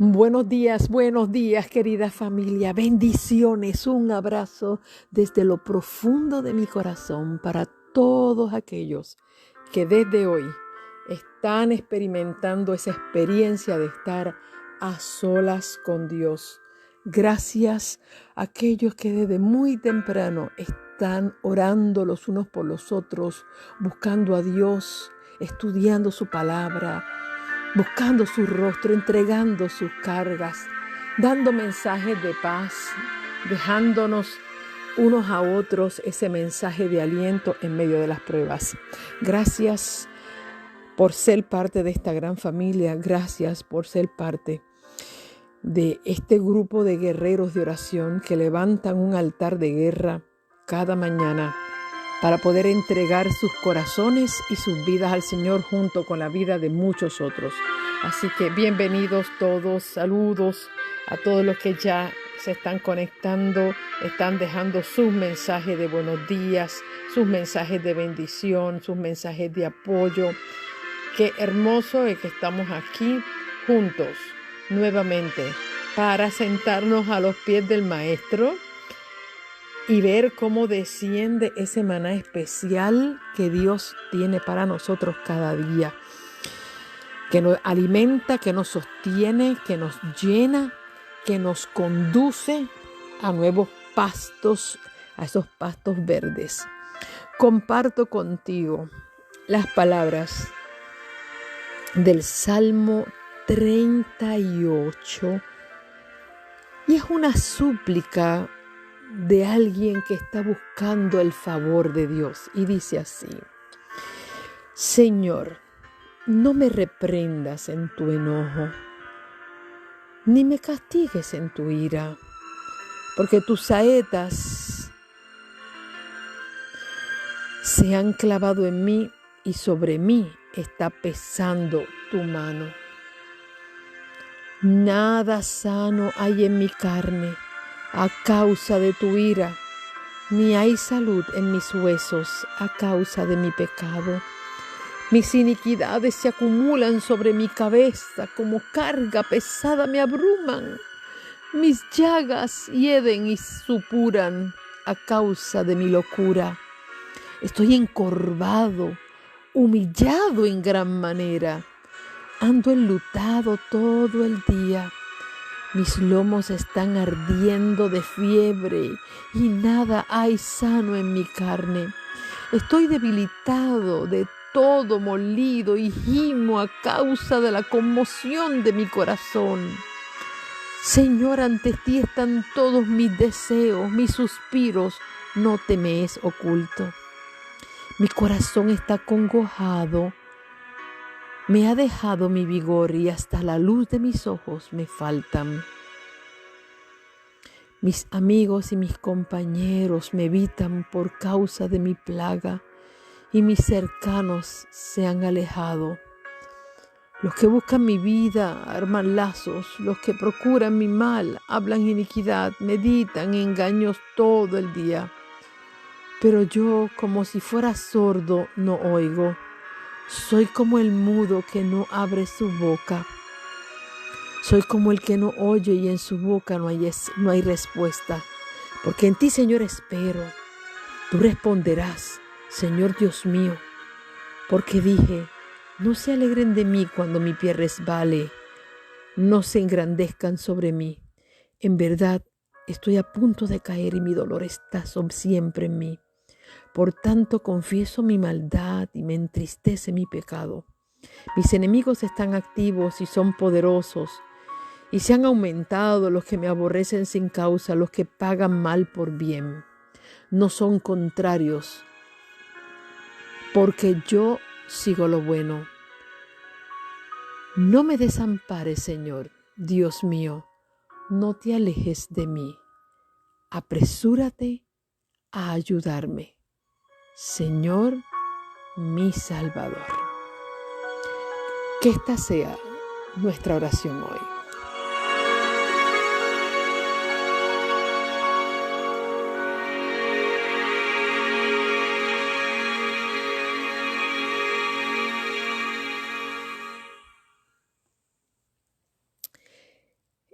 Buenos días, querida familia. Bendiciones, un abrazo desde lo profundo de mi corazón para todos aquellos que desde hoy están experimentando esa experiencia de estar a solas con Dios. Gracias a aquellos que desde muy temprano están orando los unos por los otros, buscando a Dios, estudiando su palabra, buscando su rostro, entregando sus cargas, dando mensajes de paz, dejándonos unos a otros ese mensaje de aliento en medio de las pruebas. Gracias por ser parte de esta gran familia. Gracias por ser parte de este grupo de guerreros de oración que levantan un altar de guerra cada mañana para poder entregar sus corazones y sus vidas al Señor junto con la vida de muchos otros. Así que bienvenidos todos, saludos a todos los que ya se están conectando, están dejando sus mensajes de buenos días, sus mensajes de bendición, sus mensajes de apoyo. Qué hermoso es que estamos aquí juntos nuevamente para sentarnos a los pies del Maestro y ver cómo desciende ese maná especial que Dios tiene para nosotros cada día, que nos alimenta, que nos sostiene, que nos llena, que nos conduce a nuevos pastos, a esos pastos verdes. Comparto contigo las palabras del Salmo 38 y es una súplica de alguien que está buscando el favor de Dios. Y dice así: Señor, no me reprendas en tu enojo, ni me castigues en tu ira, porque tus saetas se han clavado en mí y sobre mí está pesando tu mano. Nada sano hay en mi carne a causa de tu ira, ni hay salud en mis huesos a causa de mi pecado. Mis iniquidades se acumulan sobre mi cabeza, como carga pesada me abruman. Mis llagas hieden y supuran a causa de mi locura. Estoy encorvado, humillado en gran manera. Ando enlutado todo el día. Mis lomos están ardiendo de fiebre y nada hay sano en mi carne. Estoy debilitado, de todo molido y gimo a causa de la conmoción de mi corazón. Señor, ante ti están todos mis deseos, mis suspiros, no te me es oculto. Mi corazón está congojado, me ha dejado mi vigor y hasta la luz de mis ojos me faltan. Mis amigos y mis compañeros me evitan por causa de mi plaga y mis cercanos se han alejado. Los que buscan mi vida arman lazos, los que procuran mi mal hablan iniquidad, meditan engaños todo el día. Pero yo, como si fuera sordo, no oigo. Soy como el mudo que no abre su boca. Soy como el que no oye y en su boca no hay respuesta. Porque en ti, Señor, espero. Tú responderás, Señor Dios mío. Porque dije, no se alegren de mí cuando mi pie resbale. No se engrandezcan sobre mí. En verdad, estoy a punto de caer y mi dolor está siempre en mí. Por tanto, confieso mi maldad y me entristece mi pecado. Mis enemigos están activos y son poderosos, y se han aumentado los que me aborrecen sin causa, los que pagan mal por bien. No son contrarios, porque yo sigo lo bueno. No me desampares, Señor, Dios mío, no te alejes de mí. Apresúrate a ayudarme, Señor, mi Salvador. Que esta sea nuestra oración hoy.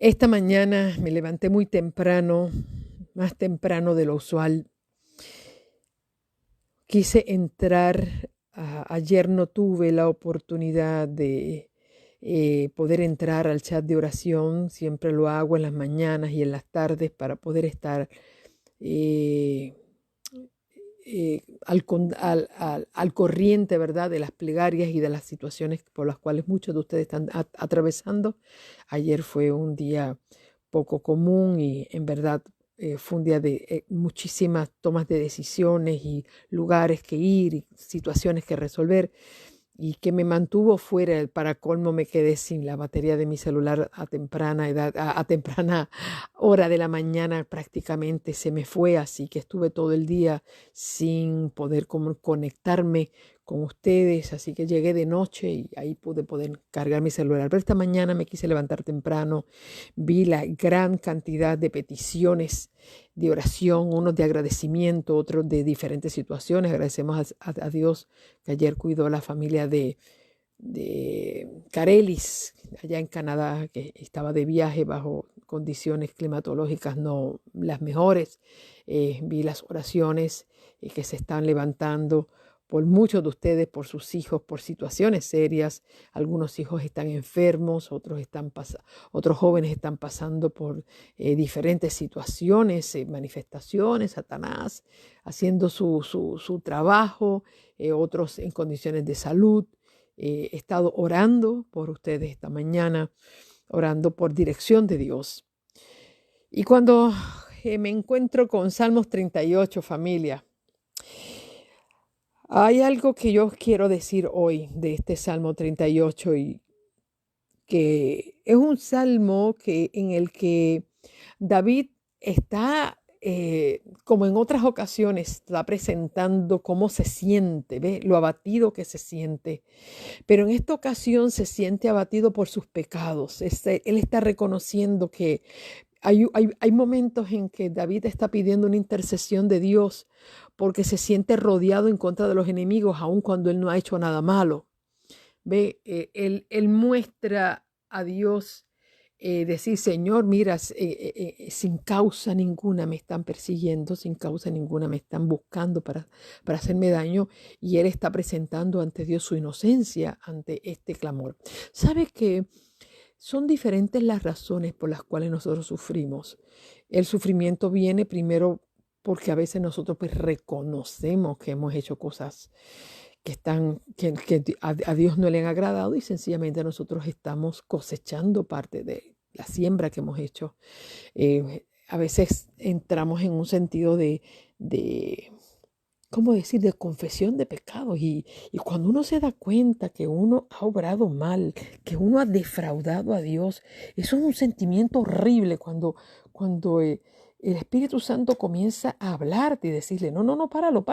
Esta mañana me levanté muy temprano, más temprano de lo usual. Quise entrar, ayer no tuve la oportunidad de poder entrar al chat de oración. Siempre lo hago en las mañanas y en las tardes para poder estar eh, al corriente, ¿verdad?, de las plegarias y de las situaciones por las cuales muchos de ustedes están atravesando. Ayer fue un día poco común y en verdad fue un día de muchísimas tomas de decisiones y lugares que ir y situaciones que resolver, y que me mantuvo fuera. Para colmo, me quedé sin la batería de mi celular a temprana edad, a temprana hora de la mañana. Prácticamente se me fue, así que estuve todo el día sin poder conectarme con ustedes, así que llegué de noche y ahí pude poder cargar mi celular. Pero esta mañana me quise levantar temprano, vi la gran cantidad de peticiones de oración, unos de agradecimiento, otros de diferentes situaciones. Agradecemos a Dios que ayer cuidó a la familia de Carelis, allá en Canadá, que estaba de viaje bajo condiciones climatológicas no las mejores. Vi las oraciones que se están levantando por muchos de ustedes, por sus hijos, por situaciones serias. Algunos hijos están enfermos, otros jóvenes están pasando por diferentes situaciones, manifestaciones, Satanás haciendo su trabajo, otros en condiciones de salud. He estado orando por ustedes esta mañana, orando por dirección de Dios. Y cuando me encuentro con Salmos 38, familia, hay algo que yo quiero decir hoy de este Salmo 38, y que es un salmo en el que David está, como en otras ocasiones, está presentando cómo se siente, ¿ve? Lo abatido que se siente. Pero en esta ocasión se siente abatido por sus pecados. Él está reconociendo que hay momentos en que David está pidiendo una intercesión de Dios porque se siente rodeado en contra de los enemigos, aun cuando él no ha hecho nada malo. Ve, él muestra a Dios, decir: Señor, mira, sin causa ninguna me están persiguiendo, sin causa ninguna me están buscando para hacerme daño, y él está presentando ante Dios su inocencia ante este clamor. ¿Sabe que son diferentes las razones por las cuales nosotros sufrimos? El sufrimiento viene primero porque a veces nosotros pues reconocemos que hemos hecho cosas que a Dios no le han agradado, y sencillamente nosotros estamos cosechando parte de la siembra que hemos hecho. A veces entramos en un sentido de ¿cómo decir?, de confesión de pecados, y cuando uno se da cuenta que uno ha obrado mal, que uno ha defraudado a Dios, eso es un sentimiento horrible cuando el Espíritu Santo comienza a hablarte y decirle: no, no, no, páralo,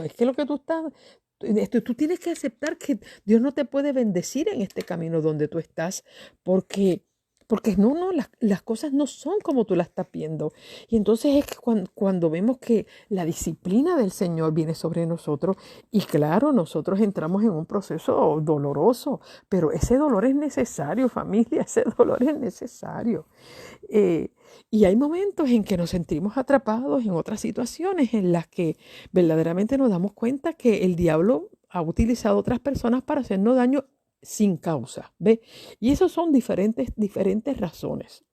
es que lo que tú tienes que aceptar que Dios no te puede bendecir en este camino donde tú estás, porque no, las cosas no son como tú las estás viendo. Y entonces es que cuando vemos que la disciplina del Señor viene sobre nosotros, y claro, nosotros entramos en un proceso doloroso, pero ese dolor es necesario, familia, ese dolor es necesario. Eh, y hay momentos en que nos sentimos atrapados en otras situaciones en las que verdaderamente nos damos cuenta que el diablo ha utilizado a otras personas para hacernos daño sin causa, ¿ve? Y esas son diferentes razones.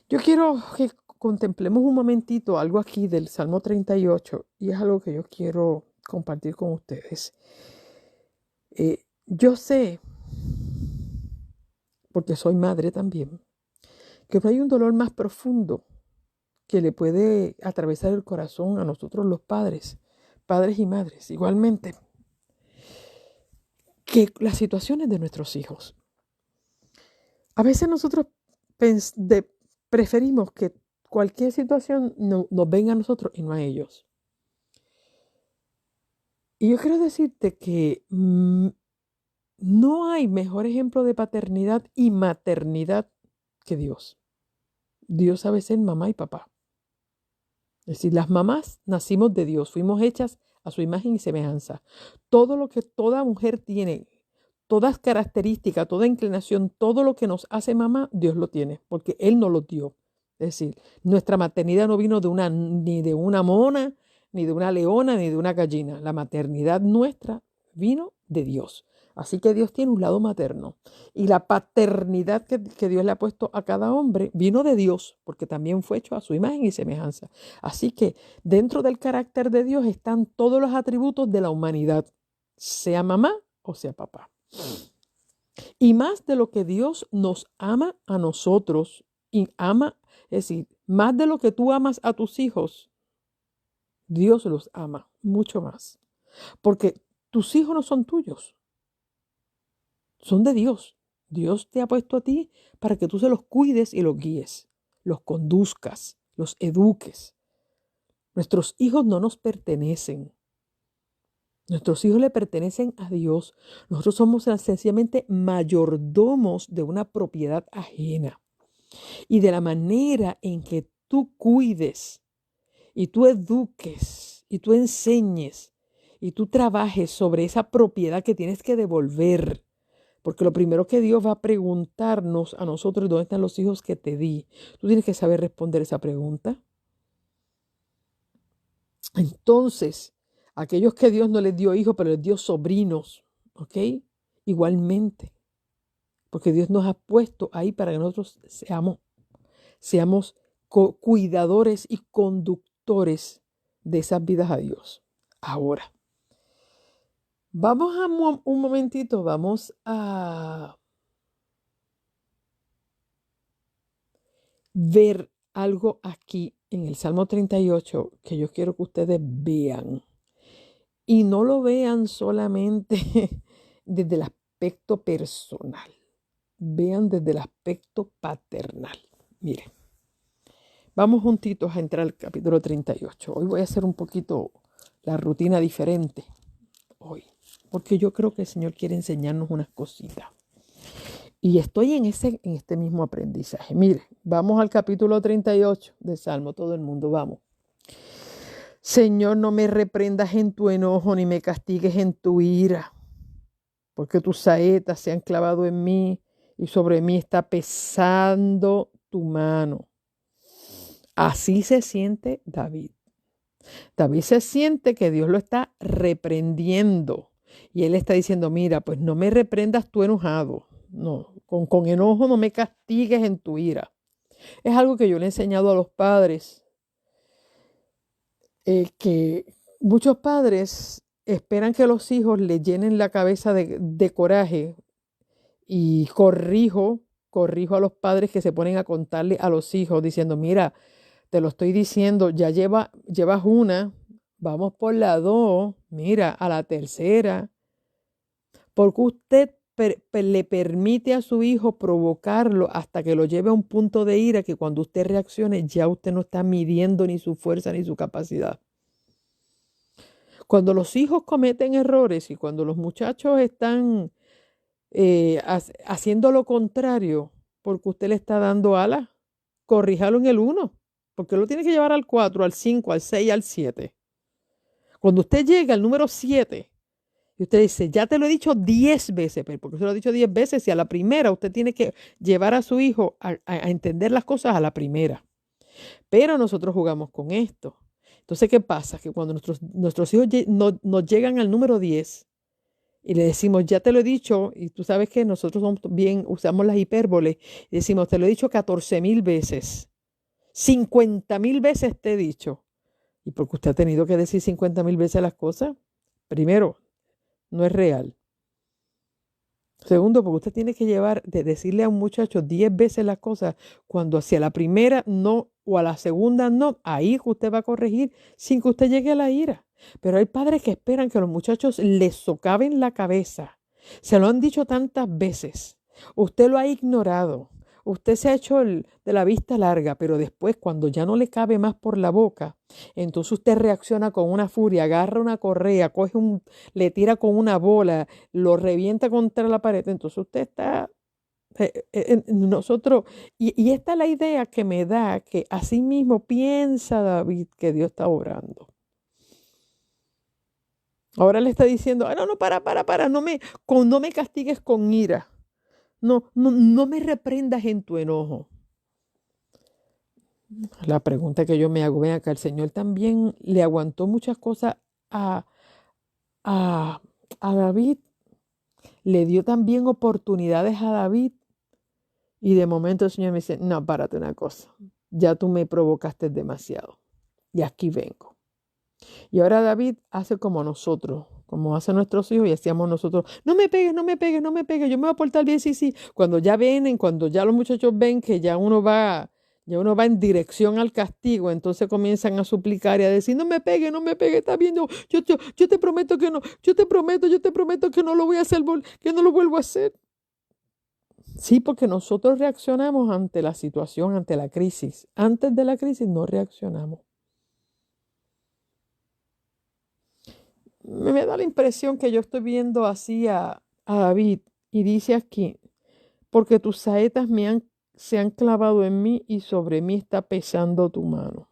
Yo quiero que contemplemos un momentito algo aquí del Salmo 38, y es algo que yo quiero compartir con ustedes. Yo sé, porque soy madre también, que no hay un dolor más profundo que le puede atravesar el corazón a nosotros los padres y madres, igualmente, que las situaciones de nuestros hijos. A veces nosotros preferimos que cualquier situación nos venga a nosotros y no a ellos. Y yo quiero decirte que no hay mejor ejemplo de paternidad y maternidad que Dios. Dios sabe ser mamá y papá. Es decir, las mamás nacimos de Dios, fuimos hechas a su imagen y semejanza. Todo lo que toda mujer tiene, toda característica, toda inclinación, todo lo que nos hace mamá, Dios lo tiene, porque Él nos lo dio. Es decir, nuestra maternidad no vino ni de una mona, ni de una leona, ni de una gallina. La maternidad nuestra vino de Dios. Así que Dios tiene un lado materno. Y la paternidad que Dios le ha puesto a cada hombre vino de Dios, porque también fue hecho a su imagen y semejanza. Así que dentro del carácter de Dios están todos los atributos de la humanidad, sea mamá o sea papá. Y más de lo que Dios nos ama a nosotros, y ama, es decir, más de lo que tú amas a tus hijos, Dios los ama mucho más. Porque tus hijos no son tuyos, son de Dios. Dios te ha puesto a ti para que tú se los cuides y los guíes, los conduzcas, los eduques. Nuestros hijos no nos pertenecen. Nuestros hijos le pertenecen a Dios. Nosotros somos sencillamente mayordomos de una propiedad ajena. Y de la manera en que tú cuides y tú eduques y tú enseñes y tú trabajes sobre esa propiedad que tienes que devolver. Porque lo primero que Dios va a preguntarnos a nosotros, ¿dónde están los hijos que te di? Tú tienes que saber responder esa pregunta. Entonces, aquellos que Dios no les dio hijos, pero les dio sobrinos, ¿ok? Igualmente, porque Dios nos ha puesto ahí para que nosotros seamos cuidadores y conductores de esas vidas a Dios. Ahora, vamos a un momentito, vamos a ver algo aquí en el Salmo 38 que yo quiero que ustedes vean. Y no lo vean solamente desde el aspecto personal. Vean desde el aspecto paternal. Miren, vamos juntitos a entrar al capítulo 38. Hoy voy a hacer un poquito la rutina diferente. Hoy, porque yo creo que el Señor quiere enseñarnos unas cositas. Y estoy en este mismo aprendizaje. Mire, vamos al capítulo 38 del Salmo, todo el mundo, vamos. Señor, no me reprendas en tu enojo, ni me castigues en tu ira, porque tus saetas se han clavado en mí y sobre mí está pesando tu mano. Así se siente David. David se siente que Dios lo está reprendiendo. Y él está diciendo, mira, pues no me reprendas tú enojado. No, con enojo no me castigues en tu ira. Es algo que yo le he enseñado a los padres. Que muchos padres esperan que los hijos les llenen la cabeza de coraje. Y corrijo a los padres que se ponen a contarle a los hijos diciendo, mira, te lo estoy diciendo, ya llevas una, vamos por la 2, mira, a la tercera. Porque usted le permite a su hijo provocarlo hasta que lo lleve a un punto de ira que cuando usted reaccione ya usted no está midiendo ni su fuerza ni su capacidad. Cuando los hijos cometen errores y cuando los muchachos están haciendo lo contrario porque usted le está dando alas, corríjalo en el 1, porque lo tiene que llevar al 4, al 5, al 6, al 7. Cuando usted llega al número 7 y usted dice, ya te lo he dicho 10 veces, pero porque se lo he dicho 10 veces y a la primera usted tiene que llevar a su hijo a entender las cosas a la primera. Pero nosotros jugamos con esto. Entonces, ¿qué pasa? Que cuando nuestros hijos nos llegan al número 10 y le decimos, ya te lo he dicho, y tú sabes que nosotros usamos las hipérboles, y decimos, te lo he dicho 14,000 veces, 50,000 veces te he dicho. ¿Y porque usted ha tenido que decir 50,000 veces las cosas? Primero, no es real. Segundo, porque usted tiene que decirle a un muchacho 10 veces las cosas, cuando hacia la primera no o a la segunda no, ahí usted va a corregir sin que usted llegue a la ira. Pero hay padres que esperan que los muchachos les socaven la cabeza. Se lo han dicho tantas veces. Usted lo ha ignorado. Usted se ha hecho de la vista larga, pero después cuando ya no le cabe más por la boca, entonces usted reacciona con una furia, agarra una correa, le tira con una bola, lo revienta contra la pared. Entonces usted está, nosotros, y esta es la idea que me da, que así mismo piensa David que Dios está obrando. Ahora le está diciendo, no, no, para, no me castigues con ira. No me reprendas en tu enojo. La pregunta que yo me hago, ven acá, el Señor también le aguantó muchas cosas a, a, a David, le dio también oportunidades a David y de momento el Señor me dice, no, párate una cosa, ya tú me provocaste demasiado y aquí vengo. Y ahora David hace como nosotros, como hacen nuestros hijos y hacíamos nosotros, no me pegues, no me pegues, no me pegues, yo me voy a portar bien, sí, sí. Cuando ya ven, cuando ya los muchachos ven que ya uno va en dirección al castigo, entonces comienzan a suplicar y a decir, no me pegues, está bien, yo te prometo que no, yo te prometo que no lo voy a hacer, que no lo vuelvo a hacer. Sí, porque nosotros reaccionamos ante la situación, ante la crisis. Antes de la crisis no reaccionamos. Me da la impresión que yo estoy viendo así a David y dice aquí, porque tus saetas se han clavado en mí y sobre mí está pesando tu mano.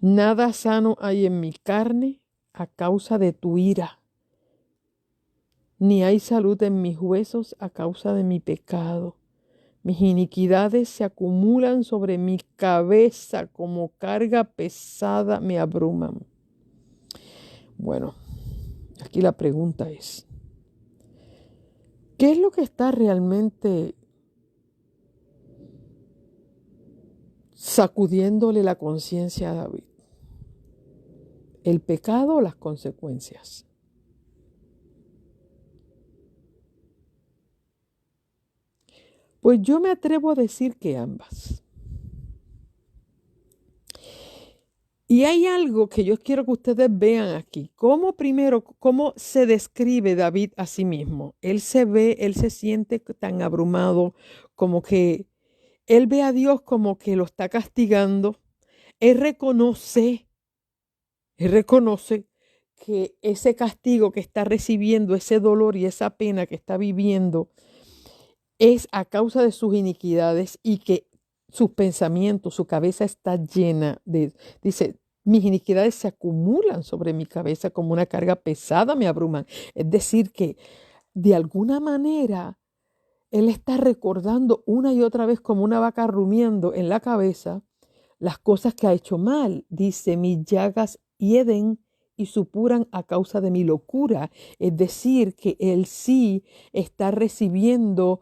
Nada sano hay en mi carne a causa de tu ira, ni hay salud en mis huesos a causa de mi pecado. Mis iniquidades se acumulan sobre mi cabeza como carga pesada me abruman. Bueno, aquí la pregunta es, ¿qué es lo que está realmente sacudiéndole la conciencia a David? ¿El pecado o las consecuencias? Pues yo me atrevo a decir que ambas. Y hay algo que yo quiero que ustedes vean aquí. Cómo se describe David a sí mismo. Él se siente tan abrumado, como que él ve a Dios como que lo está castigando. Él reconoce que ese castigo que está recibiendo, ese dolor y esa pena que está viviendo, es a causa de sus iniquidades y que sus pensamientos, su cabeza está llena dice, mis iniquidades se acumulan sobre mi cabeza como una carga pesada, me abruman. Es decir, que de alguna manera él está recordando una y otra vez como una vaca rumiando en la cabeza las cosas que ha hecho mal. Dice, mis llagas hieden y supuran a causa de mi locura. Es decir, que él sí está recibiendo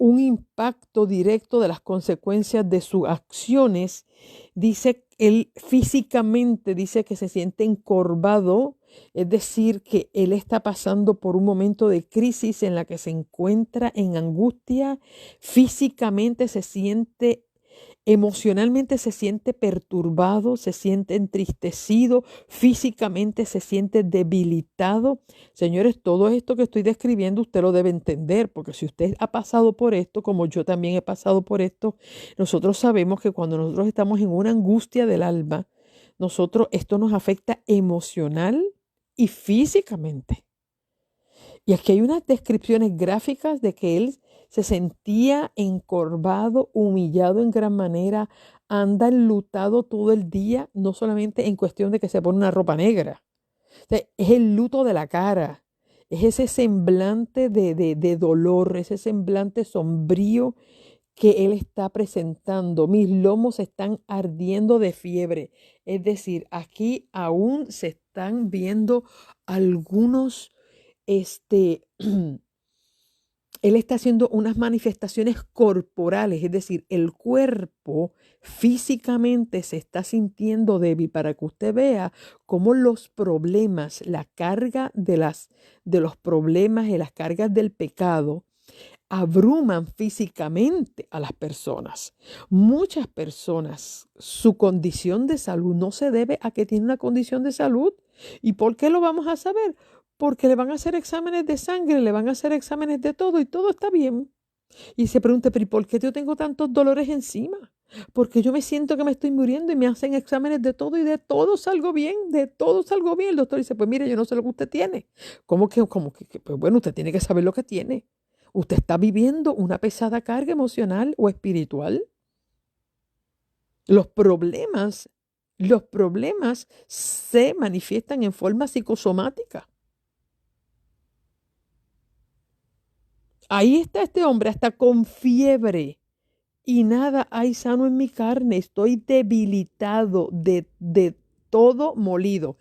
un impacto directo de las consecuencias de sus acciones. Dice, él físicamente dice que se siente encorvado, es decir, que él está pasando por un momento de crisis en la que se encuentra en angustia, físicamente se siente emocionalmente se siente perturbado, se siente entristecido, físicamente se siente debilitado. Señores, todo esto que estoy describiendo usted lo debe entender, porque si usted ha pasado por esto, como yo también he pasado por esto, nosotros sabemos que cuando nosotros estamos en una angustia del alma, esto nos afecta emocional y físicamente. Y aquí hay unas descripciones gráficas de que él se sentía encorvado, humillado en gran manera, anda enlutado todo el día, no solamente en cuestión de que se pone una ropa negra. O sea, es el luto de la cara, es ese semblante de dolor, ese semblante sombrío que él está presentando. Mis lomos están ardiendo de fiebre. Es decir, aquí aún se están viendo algunos él está haciendo unas manifestaciones corporales, es decir, el cuerpo físicamente se está sintiendo débil para que usted vea cómo los problemas, la carga de los problemas y las cargas del pecado abruman físicamente a las personas. Muchas personas, su condición de salud no se debe a que tiene una condición de salud. ¿Y por qué lo vamos a saber? Porque le van a hacer exámenes de sangre, le van a hacer exámenes de todo y todo está bien. Y se pregunta, pero ¿y por qué yo tengo tantos dolores encima? Porque yo me siento que me estoy muriendo y me hacen exámenes de todo y de todo salgo bien, de todo salgo bien. El doctor dice, pues mire, yo no sé lo que usted tiene. Pues bueno, usted tiene que saber lo que tiene. ¿Usted está viviendo una pesada carga emocional o espiritual? Los problemas Los problemas se manifiestan en forma psicosomática. Ahí está este hombre hasta con fiebre y nada hay sano en mi carne. Estoy debilitado de todo molido.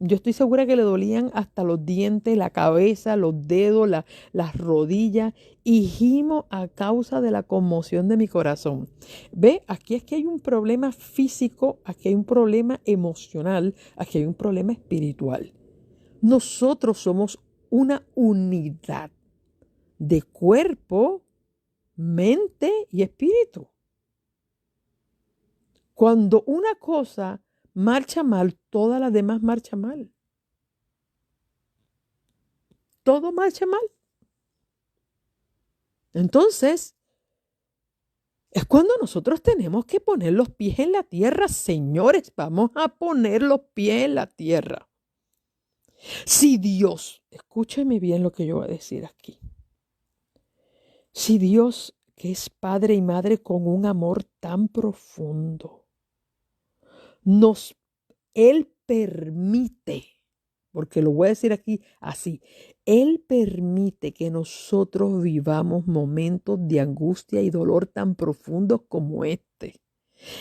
Yo estoy segura que le dolían hasta los dientes, la cabeza, los dedos, las rodillas y gimo a causa de la conmoción de mi corazón. Ve, aquí es que hay un problema físico, aquí hay un problema emocional, aquí hay un problema espiritual. Nosotros somos una unidad de cuerpo, mente y espíritu. Cuando una cosa marcha mal, todas las demás marchan mal. Todo marcha mal. Entonces, es cuando nosotros tenemos que poner los pies en la tierra. Señores, vamos a poner los pies en la tierra. Si Dios, escúcheme bien lo que yo voy a decir aquí. Si Dios, que es padre y madre con un amor tan profundo, Él permite, porque lo voy a decir aquí así, Él permite que nosotros vivamos momentos de angustia y dolor tan profundos como este,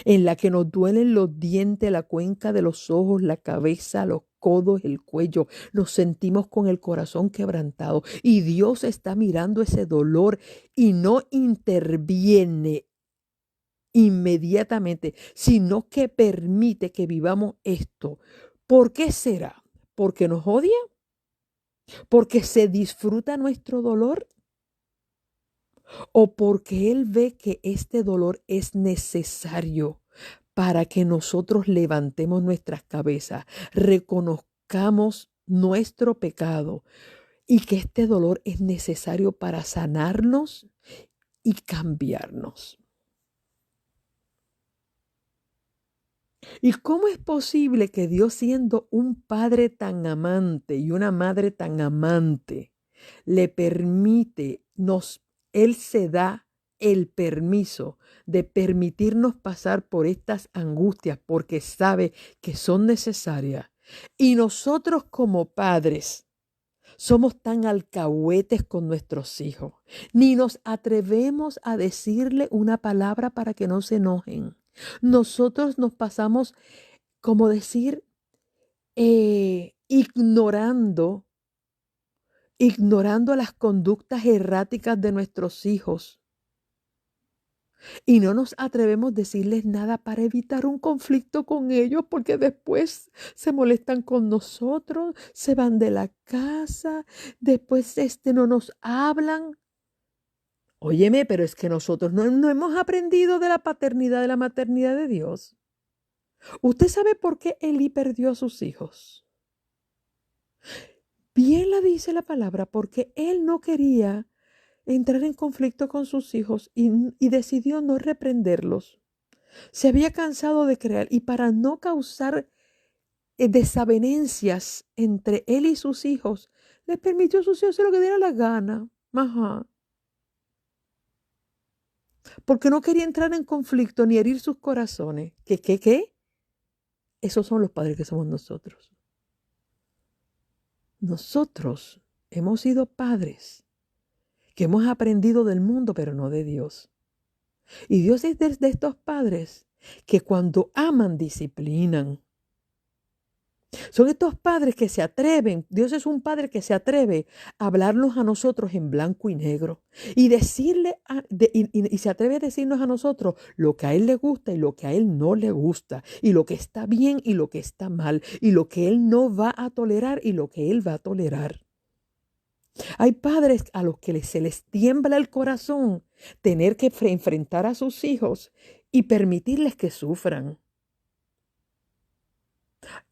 en la que nos duelen los dientes, la cuenca de los ojos, la cabeza, los codos, el cuello. Nos sentimos con el corazón quebrantado y Dios está mirando ese dolor y no interviene inmediatamente, sino que permite que vivamos esto. ¿Por qué será? ¿Porque nos odia? ¿Porque se disfruta nuestro dolor? ¿O porque Él ve que este dolor es necesario para que nosotros levantemos nuestras cabezas, reconozcamos nuestro pecado y que este dolor es necesario para sanarnos y cambiarnos? ¿Y cómo es posible que Dios, siendo un padre tan amante y una madre tan amante, le permite, Él se da el permiso de permitirnos pasar por estas angustias porque sabe que son necesarias? Y nosotros como padres somos tan alcahuetes con nuestros hijos, ni nos atrevemos a decirle una palabra para que no se enojen. Nosotros nos pasamos, como decir, ignorando las conductas erráticas de nuestros hijos. Y no nos atrevemos a decirles nada para evitar un conflicto con ellos, porque después se molestan con nosotros, se van de la casa, después no nos hablan. Óyeme, pero es que nosotros no hemos aprendido de la paternidad, de la maternidad de Dios. ¿Usted sabe por qué Elí perdió a sus hijos? Bien la dice la palabra, porque él no quería entrar en conflicto con sus hijos y decidió no reprenderlos. Se había cansado de crear y para no causar desavenencias entre él y sus hijos, les permitió a sus hijos hacer lo que diera la gana. Ajá. Porque no quería entrar en conflicto ni herir sus corazones. ¿Qué? Esos son los padres que somos nosotros. Nosotros hemos sido padres que hemos aprendido del mundo, pero no de Dios. Y Dios es de estos padres que cuando aman, disciplinan. Son estos padres que se atreven, Dios es un padre que se atreve a hablarnos a nosotros en blanco y negro y y se atreve a decirnos a nosotros lo que a Él le gusta y lo que a Él no le gusta, y lo que está bien y lo que está mal, y lo que Él no va a tolerar y lo que Él va a tolerar. Hay padres a los que se les tiembla el corazón tener que enfrentar a sus hijos y permitirles que sufran.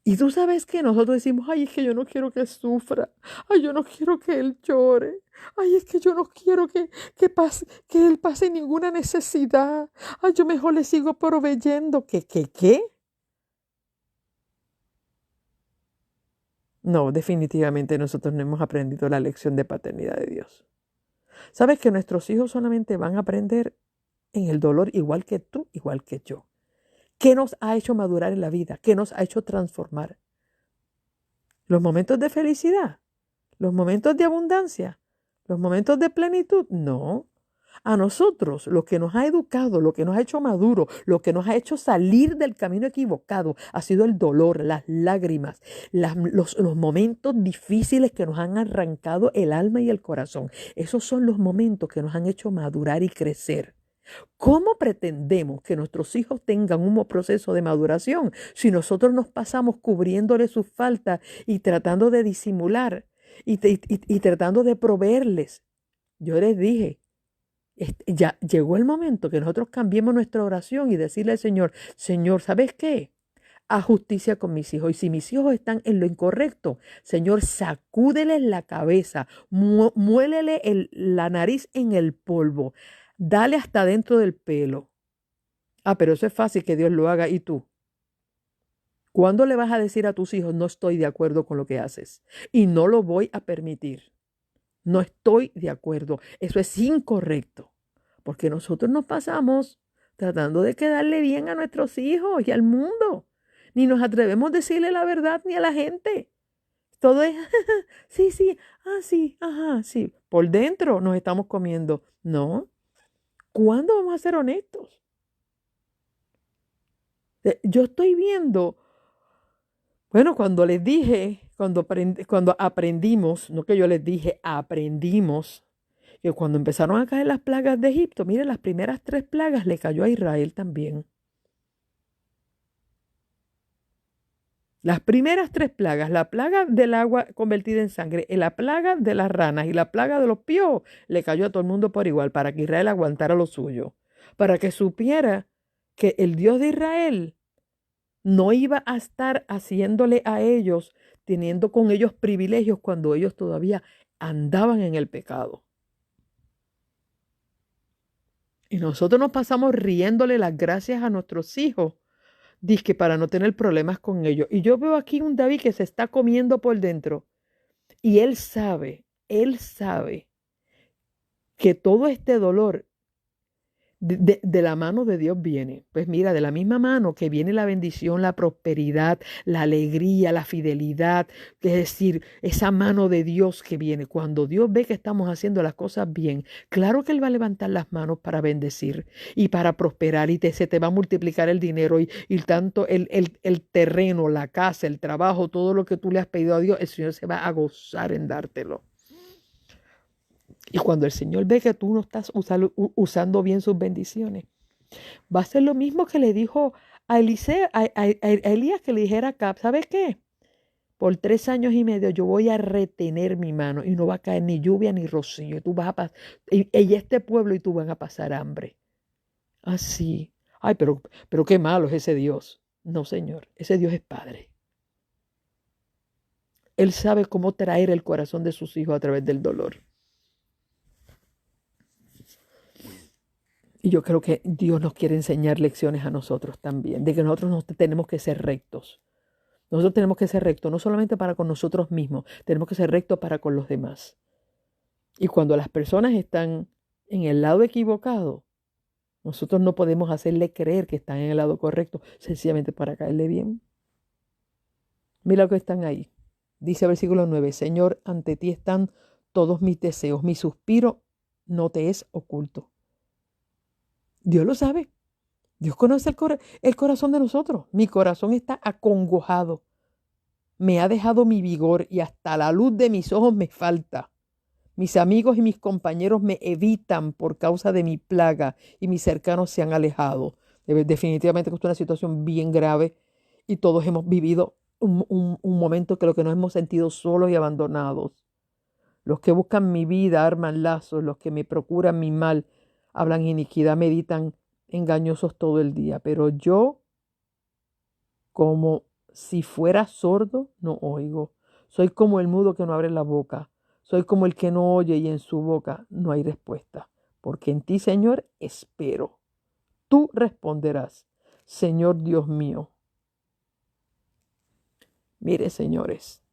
Y tú sabes que nosotros decimos, ay, es que yo no quiero que sufra, ay, yo no quiero que él llore, ay, es que yo no quiero que él pase ninguna necesidad, ay, yo mejor le sigo proveyendo. ¿Qué? No, definitivamente nosotros no hemos aprendido la lección de paternidad de Dios. Sabes que nuestros hijos solamente van a aprender en el dolor igual que tú, igual que yo. ¿Qué nos ha hecho madurar en la vida? ¿Qué nos ha hecho transformar? ¿Los momentos de felicidad? ¿Los momentos de abundancia? ¿Los momentos de plenitud? No. A nosotros, lo que nos ha educado, lo que nos ha hecho maduro, lo que nos ha hecho salir del camino equivocado, ha sido el dolor, las lágrimas, los momentos difíciles que nos han arrancado el alma y el corazón. Esos son los momentos que nos han hecho madurar y crecer. ¿Cómo pretendemos que nuestros hijos tengan un proceso de maduración si nosotros nos pasamos cubriéndole sus faltas y tratando de disimular y tratando de proveerles? Yo les dije, ya llegó el momento que nosotros cambiemos nuestra oración y decirle al Señor, Señor, ¿sabes qué? Haz justicia con mis hijos. Y si mis hijos están en lo incorrecto, Señor, sacúdeles la cabeza, muélele la nariz en el polvo, dale hasta dentro del pelo. Ah, pero eso es fácil que Dios lo haga. ¿Y tú? ¿Cuándo le vas a decir a tus hijos, no estoy de acuerdo con lo que haces? Y no lo voy a permitir. No estoy de acuerdo. Eso es incorrecto. Porque nosotros nos pasamos tratando de quedarle bien a nuestros hijos y al mundo. Ni nos atrevemos a decirle la verdad ni a la gente. Todo es, sí, sí, sí, ajá, sí. Por dentro nos estamos comiendo. No. ¿Cuándo vamos a ser honestos? Yo estoy viendo, bueno, cuando les dije, cuando aprendimos, no que yo les dije, aprendimos, que cuando empezaron a caer las plagas de Egipto, miren, las primeras 3 plagas le cayó a Israel también. Las primeras 3 plagas, la plaga del agua convertida en sangre, la plaga de las ranas y la plaga de los piojos, le cayó a todo el mundo por igual, para que Israel aguantara lo suyo, para que supiera que el Dios de Israel no iba a estar haciéndole a ellos, teniendo con ellos privilegios cuando ellos todavía andaban en el pecado. Y nosotros nos pasamos riéndole las gracias a nuestros hijos, dizque para no tener problemas con ellos. Y yo veo aquí un David que se está comiendo por dentro. Y él sabe que todo este dolor de la mano de Dios viene. Pues mira, de la misma mano que viene la bendición, la prosperidad, la alegría, la fidelidad. Es decir, esa mano de Dios que viene. Cuando Dios ve que estamos haciendo las cosas bien, claro que Él va a levantar las manos para bendecir y para prosperar y se te va a multiplicar el dinero y tanto el terreno, la casa, el trabajo, todo lo que tú le has pedido a Dios, el Señor se va a gozar en dártelo. Y cuando el Señor ve que tú no estás usando bien sus bendiciones, va a ser lo mismo que le dijo a Elías, que le dijera a Acab, ¿sabes qué? Por 3 años y medio yo voy a retener mi mano y no va a caer ni lluvia ni rocío. Y tú vas a y este pueblo y tú van a pasar hambre. Así. Ay, pero qué malo es ese Dios. No, Señor, ese Dios es Padre. Él sabe cómo traer el corazón de sus hijos a través del dolor. Y yo creo que Dios nos quiere enseñar lecciones a nosotros también, de que nosotros no tenemos que ser rectos. Nosotros tenemos que ser rectos, no solamente para con nosotros mismos, tenemos que ser rectos para con los demás. Y cuando las personas están en el lado equivocado, nosotros no podemos hacerle creer que están en el lado correcto, sencillamente para caerle bien. Mira lo que están ahí. Dice el versículo 9, Señor, ante ti están todos mis deseos, mi suspiro no te es oculto. Dios lo sabe. Dios conoce el corazón de nosotros. Mi corazón está acongojado. Me ha dejado mi vigor y hasta la luz de mis ojos me falta. Mis amigos y mis compañeros me evitan por causa de mi plaga y mis cercanos se han alejado. Definitivamente que es una situación bien grave y todos hemos vivido un momento que lo que nos hemos sentido solos y abandonados. Los que buscan mi vida arman lazos, los que me procuran mi mal hablan iniquidad, meditan engañosos todo el día. Pero yo, como si fuera sordo, no oigo. Soy como el mudo que no abre la boca. Soy como el que no oye y en su boca no hay respuesta. Porque en ti, Señor, espero. Tú responderás, Señor Dios mío. Mire, señores,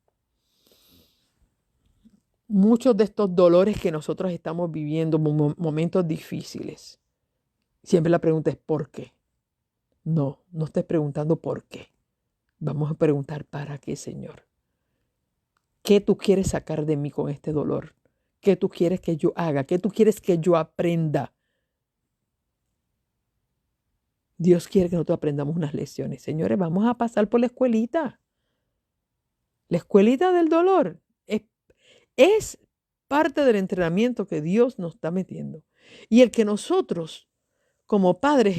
muchos de estos dolores que nosotros estamos viviendo, momentos difíciles, siempre la pregunta es ¿por qué? No, no estés preguntando por qué. Vamos a preguntar para qué, Señor. ¿Qué tú quieres sacar de mí con este dolor? ¿Qué tú quieres que yo haga? ¿Qué tú quieres que yo aprenda? Dios quiere que nosotros aprendamos unas lecciones. Señores, vamos a pasar por la escuelita. La escuelita del dolor es parte del entrenamiento que Dios nos está metiendo. Y el que nosotros, como padres,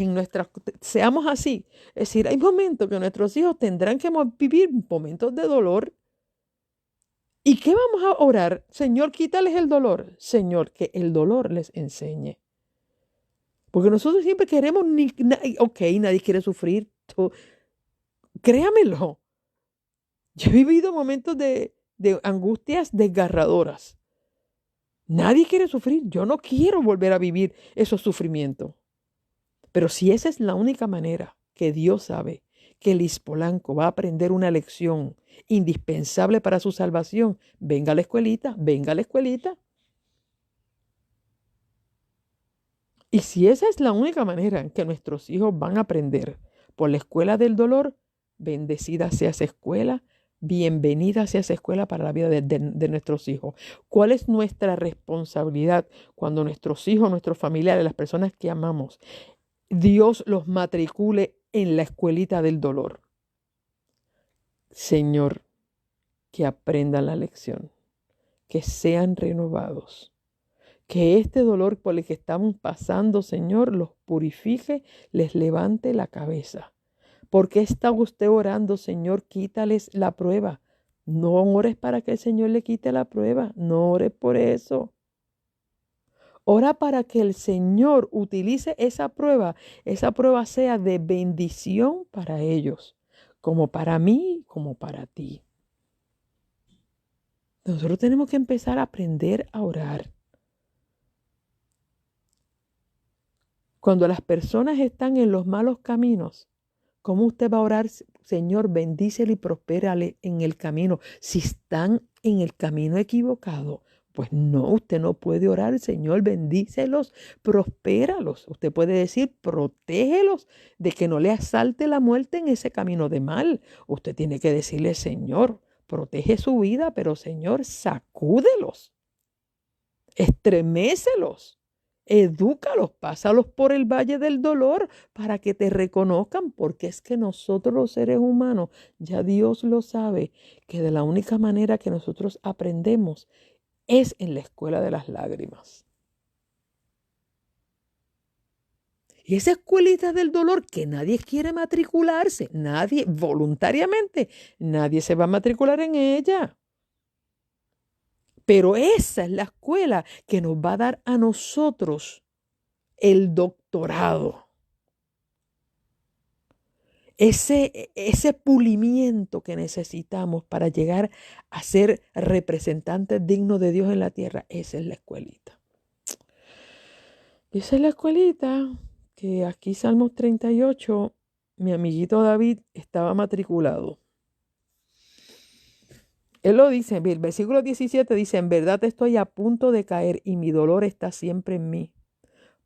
seamos así. Es decir, hay momentos que nuestros hijos tendrán que vivir momentos de dolor. ¿Y qué vamos a orar? Señor, quítales el dolor. Señor, que el dolor les enseñe. Porque nosotros siempre queremos, nadie quiere sufrir. Créamelo. Yo he vivido momentos de angustias desgarradoras. Nadie quiere sufrir. Yo no quiero volver a vivir esos sufrimientos. Pero si esa es la única manera que Dios sabe que Liz Polanco va a aprender una lección indispensable para su salvación, venga a la escuelita, venga a la escuelita. Y si esa es la única manera en que nuestros hijos van a aprender por la escuela del dolor, bendecida sea esa escuela, bienvenida sea esa escuela para la vida de nuestros hijos. ¿Cuál es nuestra responsabilidad cuando nuestros hijos, nuestros familiares, las personas que amamos, Dios los matricule en la escuelita del dolor? Señor, que aprendan la lección, que sean renovados. Que este dolor por el que estamos pasando, Señor, los purifique, les levante la cabeza. ¿Por qué está usted orando, Señor? Quítales la prueba. No ores para que el Señor le quite la prueba. No ores por eso. Ora para que el Señor utilice esa prueba sea de bendición para ellos, como para mí, como para ti. Nosotros tenemos que empezar a aprender a orar. Cuando las personas están en los malos caminos, ¿cómo usted va a orar? Señor, bendícele y prospérale en el camino. Si están en el camino equivocado, pues no, usted no puede orar. Señor, bendícelos, prospéralos. Usted puede decir, protégelos de que no le asalte la muerte en ese camino de mal. Usted tiene que decirle, Señor, protege su vida, pero Señor, sacúdelos, estremécelos. Edúcalos, pásalos por el valle del dolor para que te reconozcan, porque es que nosotros los seres humanos, ya Dios lo sabe, que de la única manera que nosotros aprendemos es en la escuela de las lágrimas. Y esa escuelita del dolor que nadie quiere matricularse, nadie, voluntariamente, nadie se va a matricular en ella. Pero esa es la escuela que nos va a dar a nosotros el doctorado. Ese pulimiento que necesitamos para llegar a ser representantes dignos de Dios en la tierra, esa es la escuelita. Esa es la escuelita que aquí Salmos 38, mi amiguito David estaba matriculado. Él lo dice, el versículo 17 dice, en verdad estoy a punto de caer y mi dolor está siempre en mí.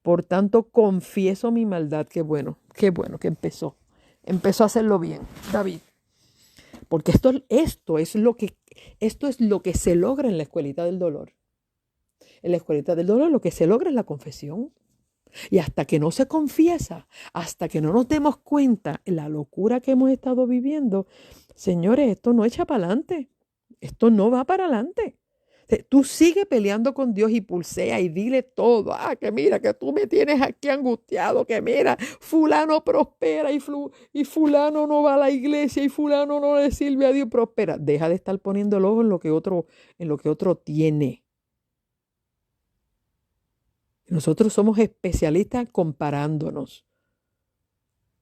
Por tanto, confieso mi maldad. Qué bueno que empezó. Empezó a hacerlo bien, David. Porque esto es lo que se logra en la escuelita del dolor. En la escuelita del dolor lo que se logra es la confesión. Y hasta que no se confiesa, hasta que no nos demos cuenta de la locura que hemos estado viviendo, señores, esto no echa para adelante. Esto no va para adelante. Tú sigue peleando con Dios y pulsea y dile todo. Que mira, que tú me tienes aquí angustiado, que mira, fulano prospera y fulano no va a la iglesia y fulano no le sirve a Dios, prospera. Deja de estar poniendo el ojo en lo que otro tiene. Nosotros somos especialistas comparándonos.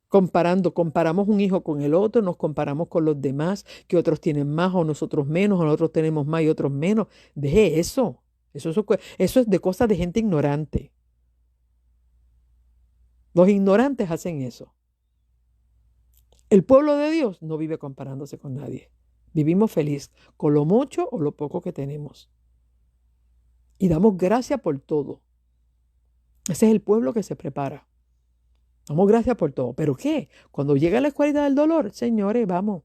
Comparamos un hijo con el otro, nos comparamos con los demás, que otros tienen más o nosotros menos, o nosotros tenemos más y otros menos. Deje eso. Eso es de cosas de gente ignorante. Los ignorantes hacen eso. El pueblo de Dios no vive comparándose con nadie. Vivimos feliz con lo mucho o lo poco que tenemos. Y damos gracias por todo. Ese es el pueblo que se prepara. Damos gracias por todo. ¿Pero qué? Cuando llega la escuela del dolor, señores, vamos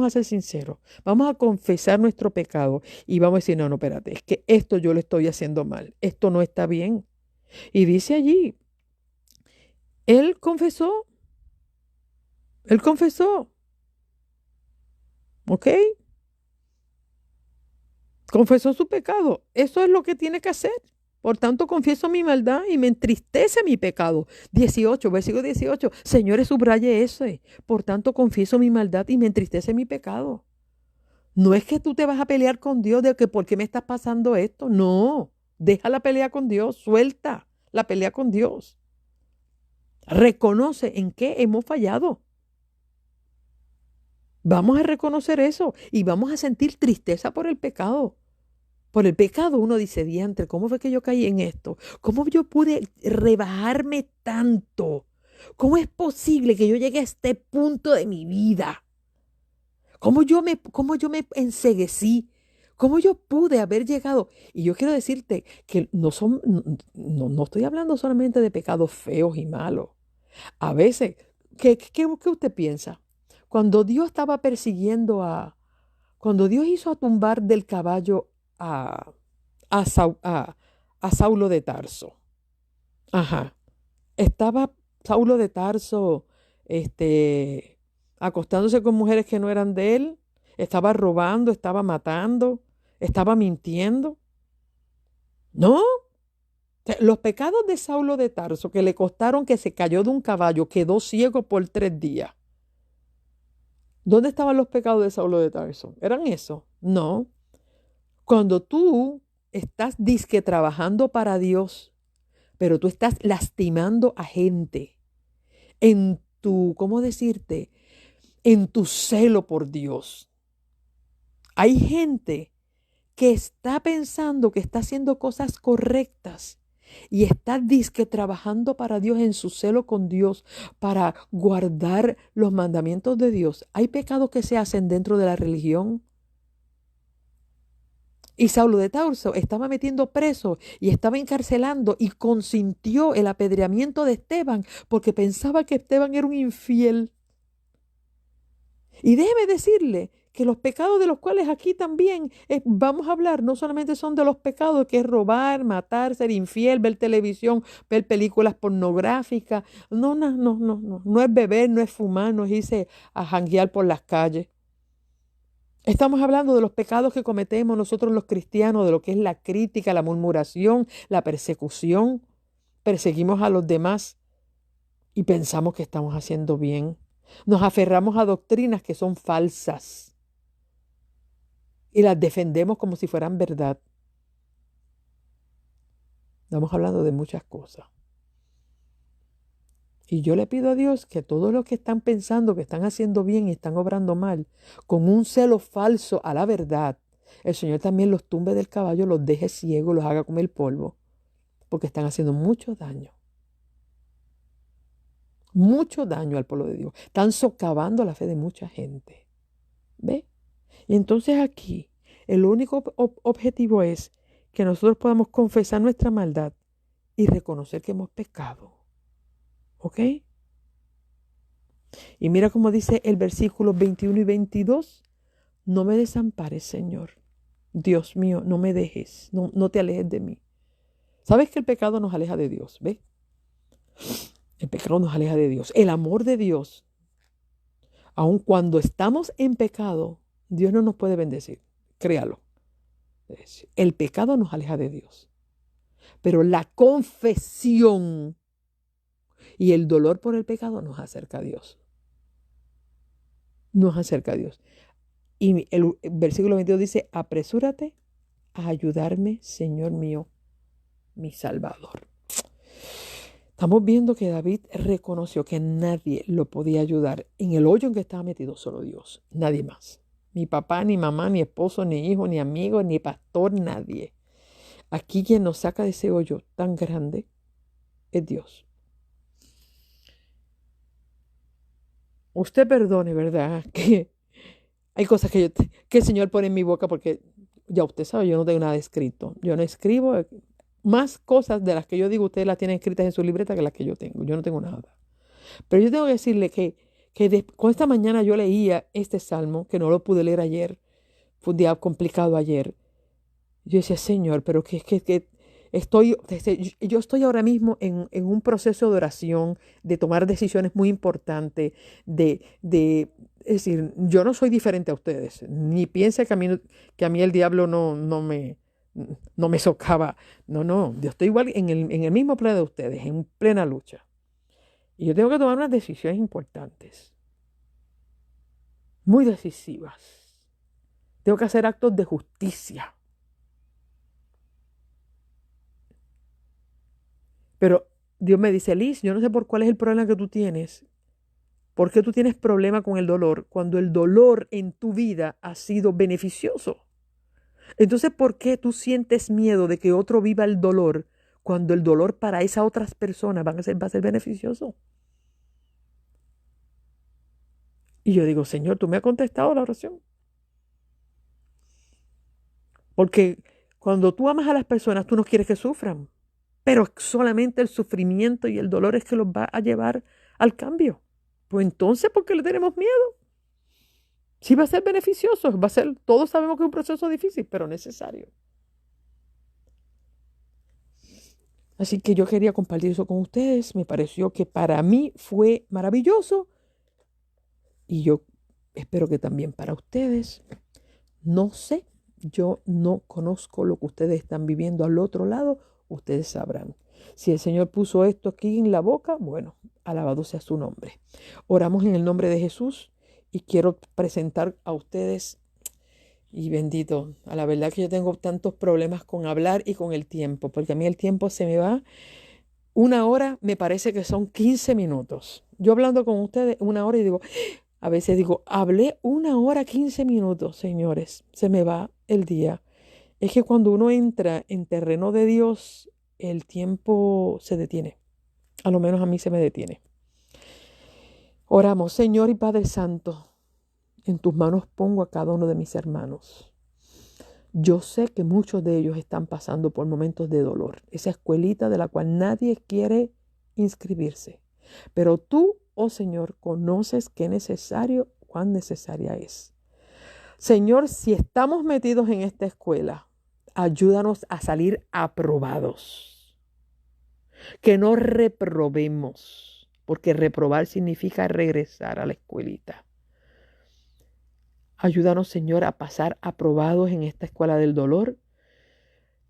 a ser sinceros. Vamos a confesar nuestro pecado y vamos a decir, no, no, espérate, es que esto yo lo estoy haciendo mal. Esto no está bien. Y dice allí, él confesó, él confesó, ¿ok? Confesó su pecado. Eso es lo que tiene que hacer. Por tanto, confieso mi maldad y me entristece mi pecado. 18, versículo 18. Señores, subraye ese. Por tanto, confieso mi maldad y me entristece mi pecado. No es que tú te vas a pelear con Dios de que por qué me estás pasando esto. No, deja la pelea con Dios, suelta la pelea con Dios. Reconoce en qué hemos fallado. Vamos a reconocer eso y vamos a sentir tristeza por el pecado. Por el pecado uno dice, diantre, ¿cómo fue que yo caí en esto? ¿Cómo yo pude rebajarme tanto? ¿Cómo es posible que yo llegue a este punto de mi vida? ¿Cómo yo me enceguecí? ¿Cómo yo pude haber llegado? Y yo quiero decirte que no estoy hablando solamente de pecados feos y malos. A veces, ¿qué usted piensa? Cuando Dios estaba persiguiendo cuando Dios hizo a tumbar del caballo a, a Saulo de Tarso. Ajá. Estaba Saulo de Tarso, acostándose con mujeres que no eran de él, estaba robando, estaba matando, estaba mintiendo. No, los pecados de Saulo de Tarso que le costaron que se cayó de un caballo, quedó ciego por 3 días. ¿Dónde estaban los pecados de Saulo de Tarso? ¿Eran eso? No. Cuando tú estás disque trabajando para Dios, pero tú estás lastimando a gente en tu, ¿cómo decirte? En tu celo por Dios. Hay gente que está pensando que está haciendo cosas correctas y está disque trabajando para Dios en su celo con Dios para guardar los mandamientos de Dios. Hay pecados que se hacen dentro de la religión. Y Saulo de Tarso estaba metiendo preso y estaba encarcelando y consintió el apedreamiento de Esteban porque pensaba que Esteban era un infiel. Y déjeme decirle que los pecados de los cuales aquí también vamos a hablar no solamente son de los pecados que es robar, matar, ser infiel, ver televisión, ver películas pornográficas. No, no, no, no, no. No es beber, no es fumar, no es irse a janguear por las calles. Estamos hablando de los pecados que cometemos nosotros los cristianos, de lo que es la crítica, la murmuración, la persecución. Perseguimos a los demás y pensamos que estamos haciendo bien. Nos aferramos a doctrinas que son falsas y las defendemos como si fueran verdad. Estamos hablando de muchas cosas. Y yo le pido a Dios que todos los que están pensando que están haciendo bien y están obrando mal, con un celo falso a la verdad, el Señor también los tumbe del caballo, los deje ciegos, los haga comer polvo, porque están haciendo mucho daño al pueblo de Dios. Están socavando la fe de mucha gente. ¿Ve? Y entonces aquí, el único objetivo es que nosotros podamos confesar nuestra maldad y reconocer que hemos pecado. ¿Ok? Y mira cómo dice el versículo 21 y 22. No me desampares, Señor. Dios mío, no me dejes, no te alejes de mí. ¿Sabes que el pecado nos aleja de Dios? ¿Ves? El pecado nos aleja de Dios. El amor de Dios, aun cuando estamos en pecado, Dios no nos puede bendecir. Créalo. El pecado nos aleja de Dios. Pero la confesión y el dolor por el pecado nos acerca a Dios. Nos acerca a Dios. Y el versículo 22 dice, apresúrate a ayudarme, Señor mío, mi Salvador. Estamos viendo que David reconoció que nadie lo podía ayudar en el hoyo en que estaba metido, solo Dios, nadie más. Ni papá, ni mamá, ni esposo, ni hijo, ni amigo, ni pastor, nadie. Aquí quien nos saca de ese hoyo tan grande es Dios. Usted perdone, ¿verdad? Que hay cosas que el Señor pone en mi boca porque ya usted sabe, yo no tengo nada escrito. Yo no escribo más cosas de las que yo digo, ustedes las tienen escritas en su libreta que las que yo tengo. Yo no tengo nada. Pero yo tengo que decirle que con esta mañana yo leía este salmo, que no lo pude leer ayer, fue un día complicado ayer. Yo decía, Señor, pero que yo estoy ahora mismo en un proceso de oración, de tomar decisiones muy importantes, es decir, yo no soy diferente a ustedes, ni piense que a mí el diablo no me socava. No, no, yo estoy igual en el mismo plano de ustedes, en plena lucha. Y yo tengo que tomar unas decisiones importantes, muy decisivas. Tengo que hacer actos de justicia. Pero Dios me dice, Liz, yo no sé por cuál es el problema que tú tienes. ¿Por qué tú tienes problema con el dolor cuando el dolor en tu vida ha sido beneficioso? Entonces, ¿por qué tú sientes miedo de que otro viva el dolor cuando el dolor para esas otras personas va a ser beneficioso? Y yo digo, Señor, tú me has contestado la oración. Porque cuando tú amas a las personas, tú no quieres que sufran. Pero solamente el sufrimiento y el dolor es que los va a llevar al cambio. Pues entonces, ¿por qué le tenemos miedo? Sí va a ser beneficioso, todos sabemos que es un proceso difícil, pero necesario. Así que yo quería compartir eso con ustedes. Me pareció que para mí fue maravilloso y yo espero que también para ustedes. No sé, yo no conozco lo que ustedes están viviendo al otro lado, ustedes sabrán. Si el Señor puso esto aquí en la boca, bueno, alabado sea su nombre. Oramos en el nombre de Jesús y quiero presentar a ustedes, y bendito, a la verdad que yo tengo tantos problemas con hablar y con el tiempo, porque a mí el tiempo se me va. Una hora me parece que son 15 minutos. Yo hablando con ustedes una hora y digo, a veces digo, hablé una hora 15 minutos, señores, se me va el día. Es que cuando uno entra en terreno de Dios, el tiempo se detiene. A lo menos a mí se me detiene. Oramos, Señor y Padre Santo, en tus manos pongo a cada uno de mis hermanos. Yo sé que muchos de ellos están pasando por momentos de dolor, esa escuelita de la cual nadie quiere inscribirse. Pero tú, oh Señor, conoces qué necesario, cuán necesaria es. Señor, si estamos metidos en esta escuela, ayúdanos a salir aprobados. Que no reprobemos, porque reprobar significa regresar a la escuelita. Ayúdanos, Señor, a pasar aprobados en esta escuela del dolor.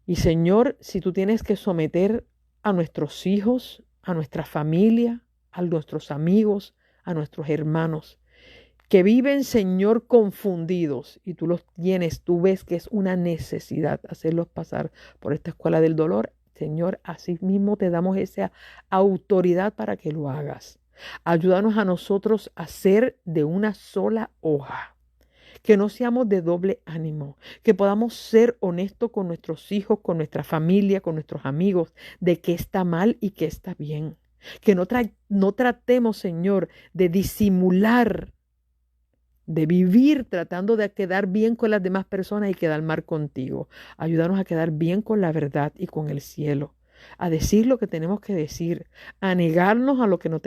Y, Señor, si tú tienes que someter a nuestros hijos, a nuestra familia, a nuestros amigos, a nuestros hermanos, que viven, Señor, confundidos, y tú los tienes, tú ves que es una necesidad hacerlos pasar por esta escuela del dolor, Señor, así mismo te damos esa autoridad para que lo hagas. Ayúdanos a nosotros a ser de una sola hoja. Que no seamos de doble ánimo, que podamos ser honestos con nuestros hijos, con nuestra familia, con nuestros amigos, de qué está mal y qué está bien. Que no tratemos, Señor, de disimular, de vivir tratando de quedar bien con las demás personas y quedar mal contigo. Ayúdanos a quedar bien con la verdad y con el cielo, a decir lo que tenemos que decir, a negarnos a lo que no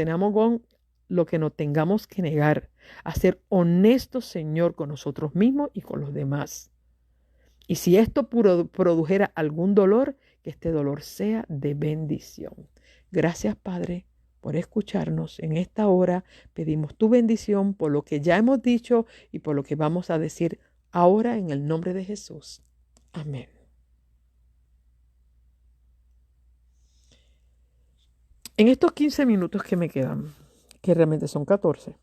tengamos que negar, a ser honestos, Señor, con nosotros mismos y con los demás. Y si esto produjera algún dolor, que este dolor sea de bendición. Gracias, Padre, por escucharnos en esta hora. Pedimos tu bendición por lo que ya hemos dicho y por lo que vamos a decir ahora en el nombre de Jesús. Amén. En estos 15 minutos que me quedan, que realmente son 14,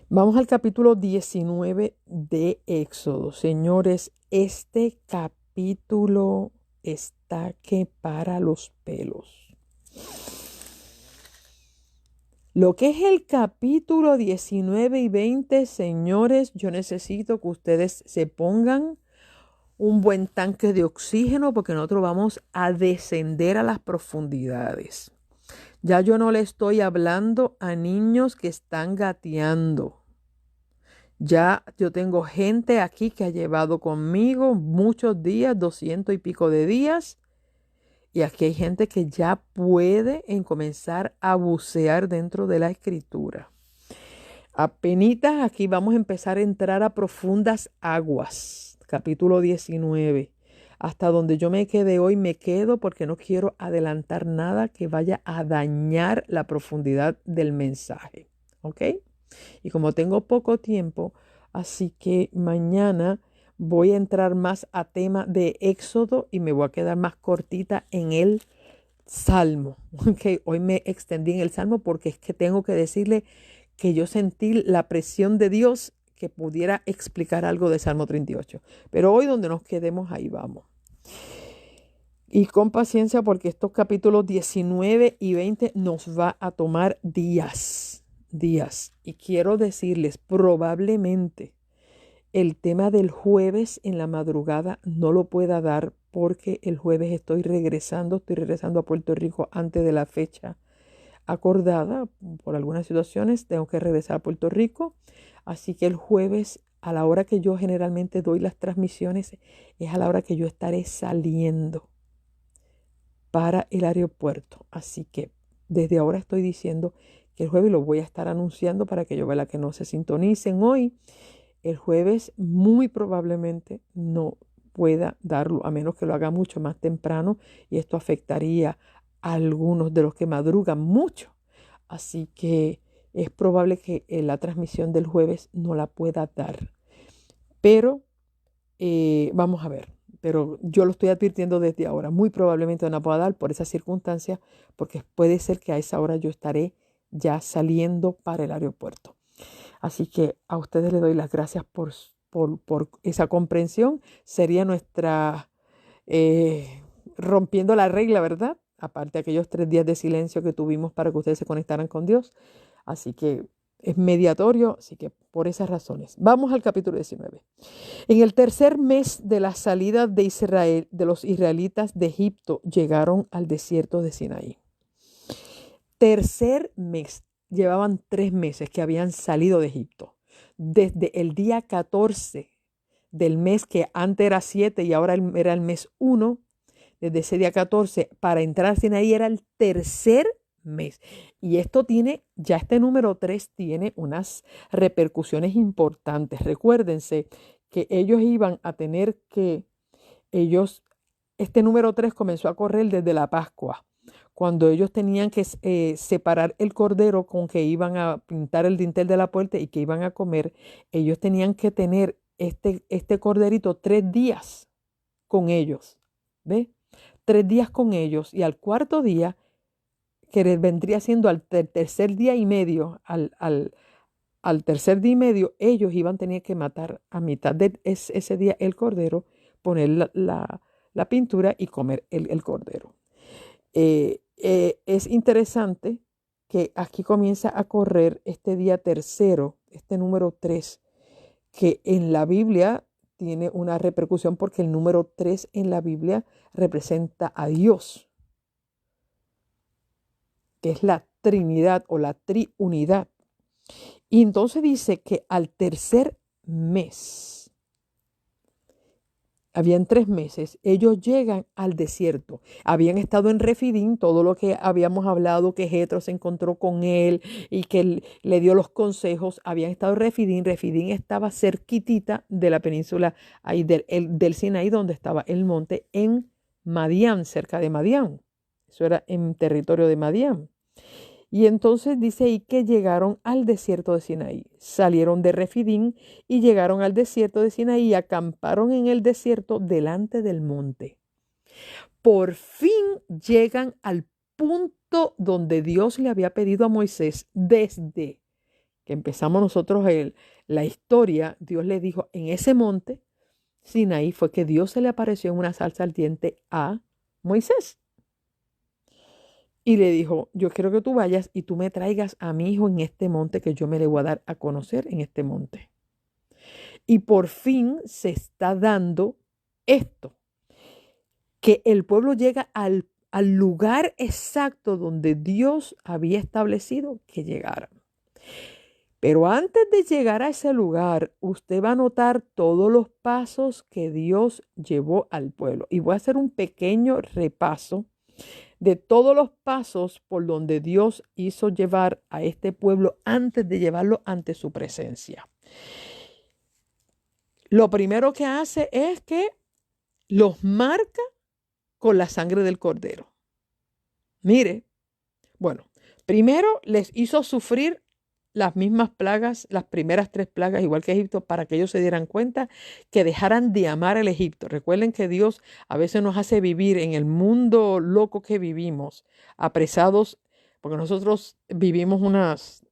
vamos al capítulo 19 de Éxodo. Señores, este capítulo está que para los pelos. Lo que es el capítulo 19 y 20, señores, yo necesito que ustedes se pongan un buen tanque de oxígeno porque nosotros vamos a descender a las profundidades. Ya yo no le estoy hablando a niños que están gateando. Ya yo tengo gente aquí que ha llevado conmigo muchos días, 200 y pico de días, Y aquí hay gente que ya puede comenzar a bucear dentro de la escritura. Apenitas aquí vamos a empezar a entrar a profundas aguas. Capítulo 19. Hasta donde yo me quedé hoy me quedo porque no quiero adelantar nada que vaya a dañar la profundidad del mensaje. ¿Ok? Y como tengo poco tiempo, así que mañana voy a entrar más a tema de Éxodo y me voy a quedar más cortita en el Salmo. ¿Ok? Hoy me extendí en el Salmo porque es que tengo que decirle que yo sentí la presión de Dios que pudiera explicar algo de Salmo 38. Pero hoy donde nos quedemos, ahí vamos. Y con paciencia porque estos capítulos 19 y 20 nos va a tomar días. Y quiero decirles, probablemente el tema del jueves en la madrugada no lo pueda dar porque el jueves estoy regresando a Puerto Rico antes de la fecha acordada. Por algunas situaciones tengo que regresar a Puerto Rico. Así que el jueves, a la hora que yo generalmente doy las transmisiones, es a la hora que yo estaré saliendo para el aeropuerto. Así que desde ahora estoy diciendo que el jueves lo voy a estar anunciando para que yo vea que no se sintonicen hoy. El jueves muy probablemente no pueda darlo, a menos que lo haga mucho más temprano y esto afectaría a algunos de los que madrugan mucho. Así que es probable que la transmisión del jueves no la pueda dar. Pero vamos a ver. Pero yo lo estoy advirtiendo desde ahora. Muy probablemente no la pueda dar por esa circunstancia, porque puede ser que a esa hora yo estaré ya saliendo para el aeropuerto. Así que a ustedes les doy las gracias por esa comprensión. Sería nuestra rompiendo la regla, ¿verdad? Aparte de aquellos 3 días de silencio que tuvimos para que ustedes se conectaran con Dios. Así que es mediatorio, así que por esas razones. Vamos al capítulo 19. En el tercer mes de la salida de Israel, de los israelitas de Egipto, llegaron al desierto de Sinaí. Tercer mes. Llevaban 3 meses que habían salido de Egipto. Desde el día 14 del mes que antes era 7 y ahora era el mes 1, desde ese día 14 para entrar a Sinaí era el tercer mes. Y esto tiene, ya este número 3 tiene unas repercusiones importantes. Recuérdense que ellos iban a tener que, este número 3 comenzó a correr desde la Pascua, cuando ellos tenían que separar el cordero con que iban a pintar el dintel de la puerta y que iban a comer. Ellos tenían que tener este corderito 3 días con ellos. ¿Ve? 3 días con ellos y al cuarto día, que vendría siendo al tercer día y medio, al tercer día y medio, ellos iban a tener que matar a mitad de ese día el cordero, poner la pintura y comer el cordero. Es interesante que aquí comienza a correr este día tercero, este número 3, que en la Biblia tiene una repercusión porque el número 3 en la Biblia representa a Dios, que es la Trinidad o la triunidad. Y entonces dice que al tercer mes, habían 3 meses, ellos llegan al desierto. Habían estado en Refidim, todo lo que habíamos hablado, que Jetro se encontró con él y que él le dio los consejos. Habían estado en Refidim. Refidim estaba cerquitita de la península ahí del Sinaí, donde estaba el monte, en Madián, cerca de Madián. Eso era en territorio de Madián. Y entonces dice ahí que llegaron al desierto de Sinaí. Salieron de Refidim y llegaron al desierto de Sinaí y acamparon en el desierto delante del monte. Por fin llegan al punto donde Dios le había pedido a Moisés desde que empezamos nosotros la historia. Dios le dijo, en ese monte Sinaí fue que Dios se le apareció en una salsa ardiente a Moisés. Y le dijo, yo quiero que tú vayas y tú me traigas a mi hijo en este monte que yo me le voy a dar a conocer en este monte. Y por fin se está dando esto, que el pueblo llega al lugar exacto donde Dios había establecido que llegaran. Pero antes de llegar a ese lugar, usted va a notar todos los pasos que Dios llevó al pueblo. Y voy a hacer un pequeño repaso de todos los pasos por donde Dios hizo llevar a este pueblo antes de llevarlo ante su presencia. Lo primero que hace es que los marca con la sangre del cordero. Mire, bueno, primero les hizo sufrir las mismas plagas, las primeras 3 plagas, igual que Egipto, para que ellos se dieran cuenta que dejaran de amar el Egipto. Recuerden que Dios a veces nos hace vivir en el mundo loco que vivimos, apresados, porque nosotros vivimos unos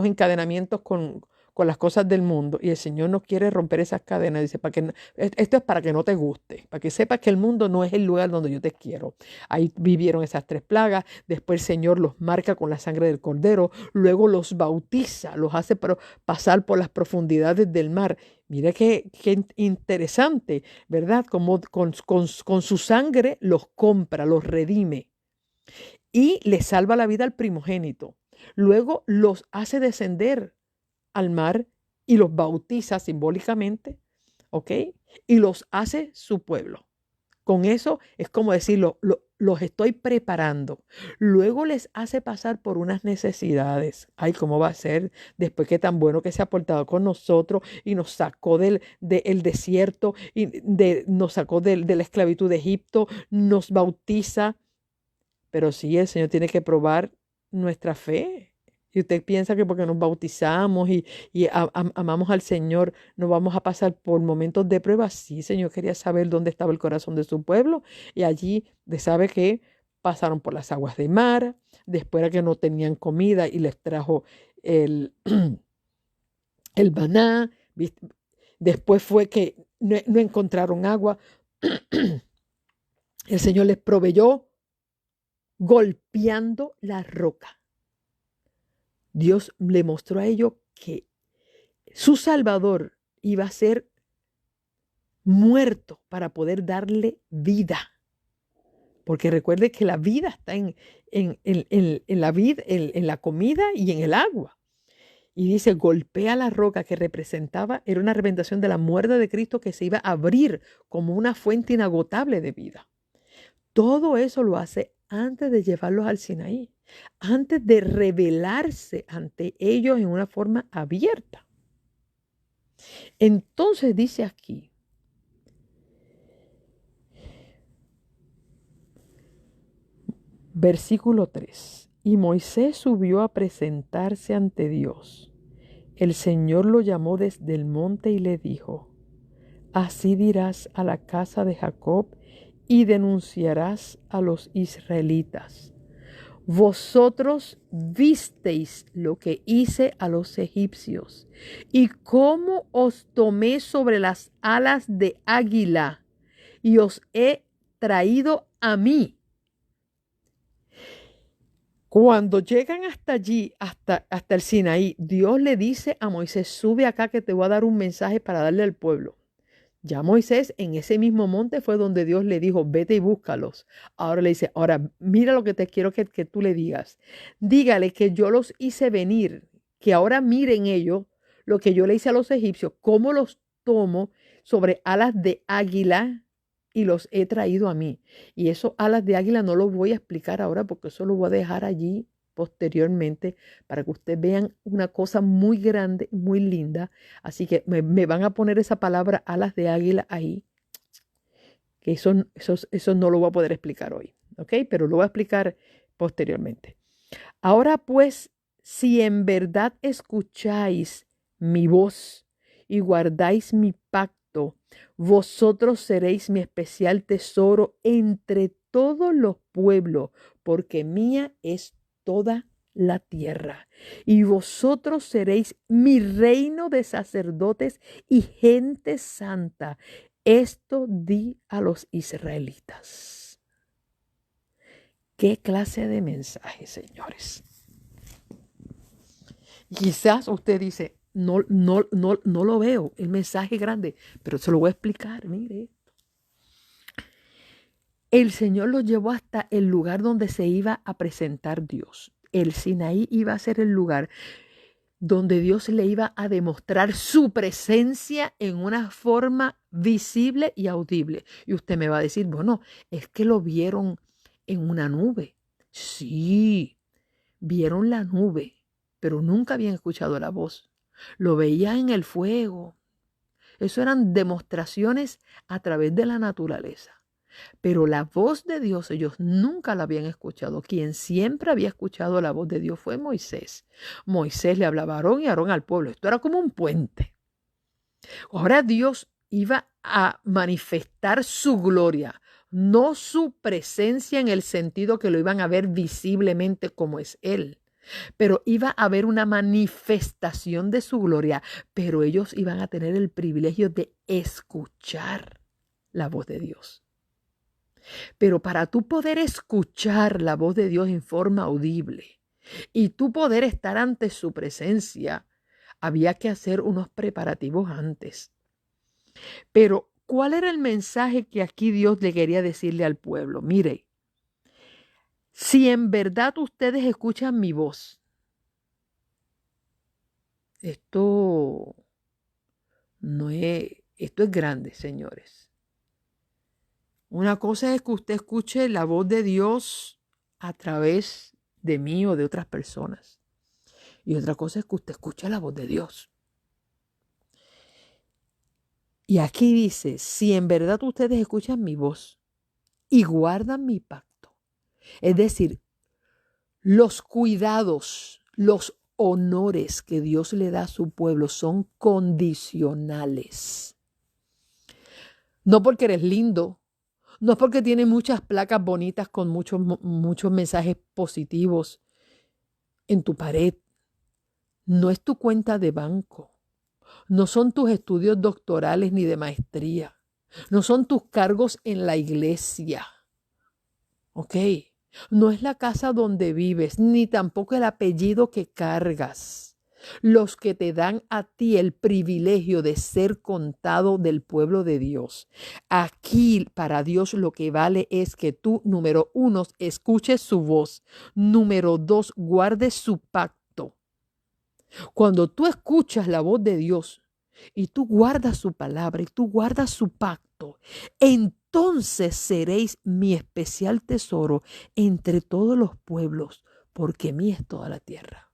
encadenamientos con las cosas del mundo, y el Señor no quiere romper esas cadenas. Dice, esto es para que no te guste, para que sepas que el mundo no es el lugar donde yo te quiero. Ahí vivieron esas 3 plagas. Después el Señor los marca con la sangre del cordero, luego los bautiza, los hace pasar por las profundidades del mar. Mira qué interesante, ¿verdad? Como con su sangre los compra, los redime y les salva la vida al primogénito. Luego los hace descender al mar y los bautiza simbólicamente, ¿ok? Y los hace su pueblo. Con eso es como decirlo, los estoy preparando. Luego les hace pasar por unas necesidades. Ay, ¿cómo va a ser después que tan bueno que se ha portado con nosotros y nos sacó del desierto y nos sacó de la esclavitud de Egipto, nos bautiza? Pero sí, el Señor tiene que probar nuestra fe. Y usted piensa que porque nos bautizamos y amamos al Señor, no vamos a pasar por momentos de prueba. Sí, Señor quería saber dónde estaba el corazón de su pueblo. Y allí sabe que pasaron por las aguas de mar, después era que no tenían comida y les trajo el, el maná. Después fue que no encontraron agua. El Señor les proveyó golpeando la roca. Dios le mostró a ellos que su Salvador iba a ser muerto para poder darle vida. Porque recuerde que la vida está en la comida y en el agua. Y dice, golpea la roca, que era una representación de la muerte de Cristo, que se iba a abrir como una fuente inagotable de vida. Todo eso lo hace antes de llevarlos al Sinaí, antes de revelarse ante ellos en una forma abierta. Entonces dice aquí, versículo 3, y Moisés subió a presentarse ante Dios. El Señor lo llamó desde el monte y le dijo, así dirás a la casa de Jacob y denunciarás a los israelitas. Vosotros visteis lo que hice a los egipcios y cómo os tomé sobre las alas de águila y os he traído a mí. Cuando llegan hasta allí, hasta el Sinaí, Dios le dice a Moisés, sube acá que te voy a dar un mensaje para darle al pueblo. Ya Moisés en ese mismo monte fue donde Dios le dijo, vete y búscalos. Ahora le dice, ahora mira lo que te quiero que tú le digas. Dígale que yo los hice venir, que ahora miren ellos lo que yo le hice a los egipcios, cómo los tomo sobre alas de águila y los he traído a mí. Y esos alas de águila no los voy a explicar ahora porque eso lo voy a dejar allí posteriormente para que ustedes vean una cosa muy grande, muy linda. Así que me van a poner esa palabra alas de águila ahí, que eso no lo voy a poder explicar hoy, ¿ok? Pero lo voy a explicar posteriormente. Ahora pues, si en verdad escucháis mi voz y guardáis mi pacto, vosotros seréis mi especial tesoro entre todos los pueblos, porque mía es toda la tierra. Y vosotros seréis mi reino de sacerdotes y gente santa. Esto di a los israelitas. ¿Qué clase de mensaje, señores? Quizás usted dice, no lo veo, el mensaje grande, pero se lo voy a explicar, mire. El Señor los llevó hasta el lugar donde se iba a presentar Dios. El Sinaí iba a ser el lugar donde Dios le iba a demostrar su presencia en una forma visible y audible. Y usted me va a decir, bueno, es que lo vieron en una nube. Sí, vieron la nube, pero nunca habían escuchado la voz. Lo veían en el fuego. Eso eran demostraciones a través de la naturaleza. Pero la voz de Dios ellos nunca la habían escuchado. Quien siempre había escuchado la voz de Dios fue Moisés. Moisés le hablaba a Aarón y Aarón al pueblo. Esto era como un puente. Ahora Dios iba a manifestar su gloria, no su presencia en el sentido que lo iban a ver visiblemente como es Él. Pero iba a haber una manifestación de su gloria, pero ellos iban a tener el privilegio de escuchar la voz de Dios. Pero para tú poder escuchar la voz de Dios en forma audible y tú poder estar ante su presencia, había que hacer unos preparativos antes. Pero, ¿cuál era el mensaje que aquí Dios le quería decirle al pueblo? Mire, si en verdad ustedes escuchan mi voz, esto es grande, señores. Una cosa es que usted escuche la voz de Dios a través de mí o de otras personas. Y otra cosa es que usted escuche la voz de Dios. Y aquí dice, si en verdad ustedes escuchan mi voz y guardan mi pacto, es decir, los cuidados, los honores que Dios le da a su pueblo son condicionales. No porque eres lindo, no es porque tienes muchas placas bonitas con muchos mensajes positivos en tu pared. No es tu cuenta de banco. No son tus estudios doctorales ni de maestría. No son tus cargos en la iglesia. ¿Ok? No es la casa donde vives, ni tampoco el apellido que cargas. Los que te dan a ti el privilegio de ser contado del pueblo de Dios. Aquí para Dios lo que vale es que tú, número 1, escuches su voz. Número 2, guardes su pacto. Cuando tú escuchas la voz de Dios y tú guardas su palabra y tú guardas su pacto, entonces seréis mi especial tesoro entre todos los pueblos, porque mía es toda la tierra.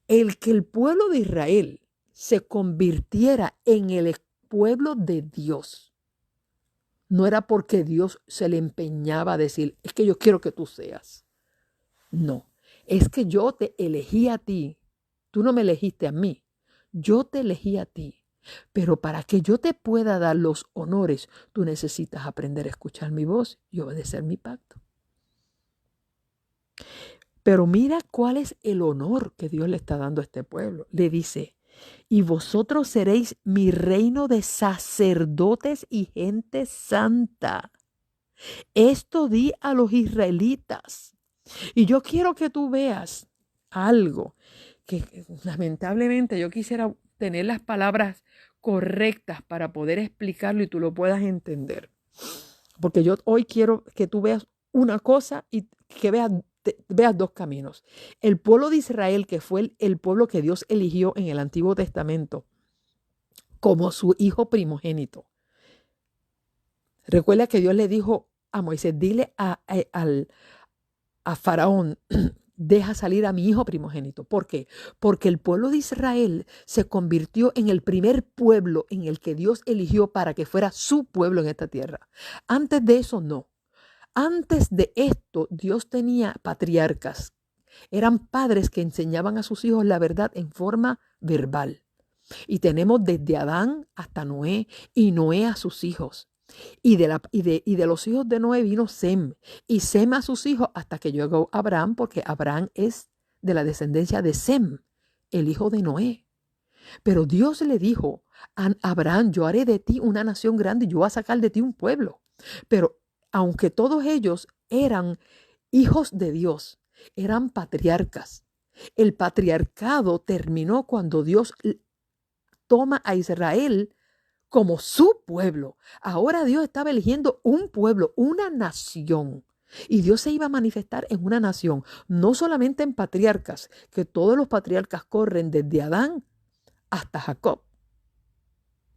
El que el pueblo de Israel se convirtiera en el pueblo de Dios no era porque Dios se le empeñaba a decir, es que yo quiero que tú seas. No, es que yo te elegí a ti. Tú no me elegiste a mí. Yo te elegí a ti. Pero para que yo te pueda dar los honores, tú necesitas aprender a escuchar mi voz y obedecer mi pacto. Pero mira cuál es el honor que Dios le está dando a este pueblo. Le dice, y vosotros seréis mi reino de sacerdotes y gente santa. Esto di a los israelitas. Y yo quiero que tú veas algo que lamentablemente yo quisiera tener las palabras correctas para poder explicarlo y tú lo puedas entender. Porque yo hoy quiero que tú veas una cosa y que veas dos caminos. El pueblo de Israel, que fue el pueblo que Dios eligió en el Antiguo Testamento como su hijo primogénito. Recuerda que Dios le dijo a Moisés, dile a Faraón, deja salir a mi hijo primogénito. ¿Por qué? Porque el pueblo de Israel se convirtió en el primer pueblo en el que Dios eligió para que fuera su pueblo en esta tierra. Antes de eso, no. Antes de esto, Dios tenía patriarcas. Eran padres que enseñaban a sus hijos la verdad en forma verbal. Y tenemos desde Adán hasta Noé y Noé a sus hijos. Y de los hijos de Noé vino Sem, y Sem a sus hijos hasta que llegó Abraham, porque Abraham es de la descendencia de Sem, el hijo de Noé. Pero Dios le dijo a Abraham, yo haré de ti una nación grande y yo voy a sacar de ti un pueblo. Pero aunque todos ellos eran hijos de Dios, eran patriarcas, el patriarcado terminó cuando Dios toma a Israel como su pueblo. Ahora Dios estaba eligiendo un pueblo, una nación. Y Dios se iba a manifestar en una nación, no solamente en patriarcas, que todos los patriarcas corren desde Adán hasta Jacob.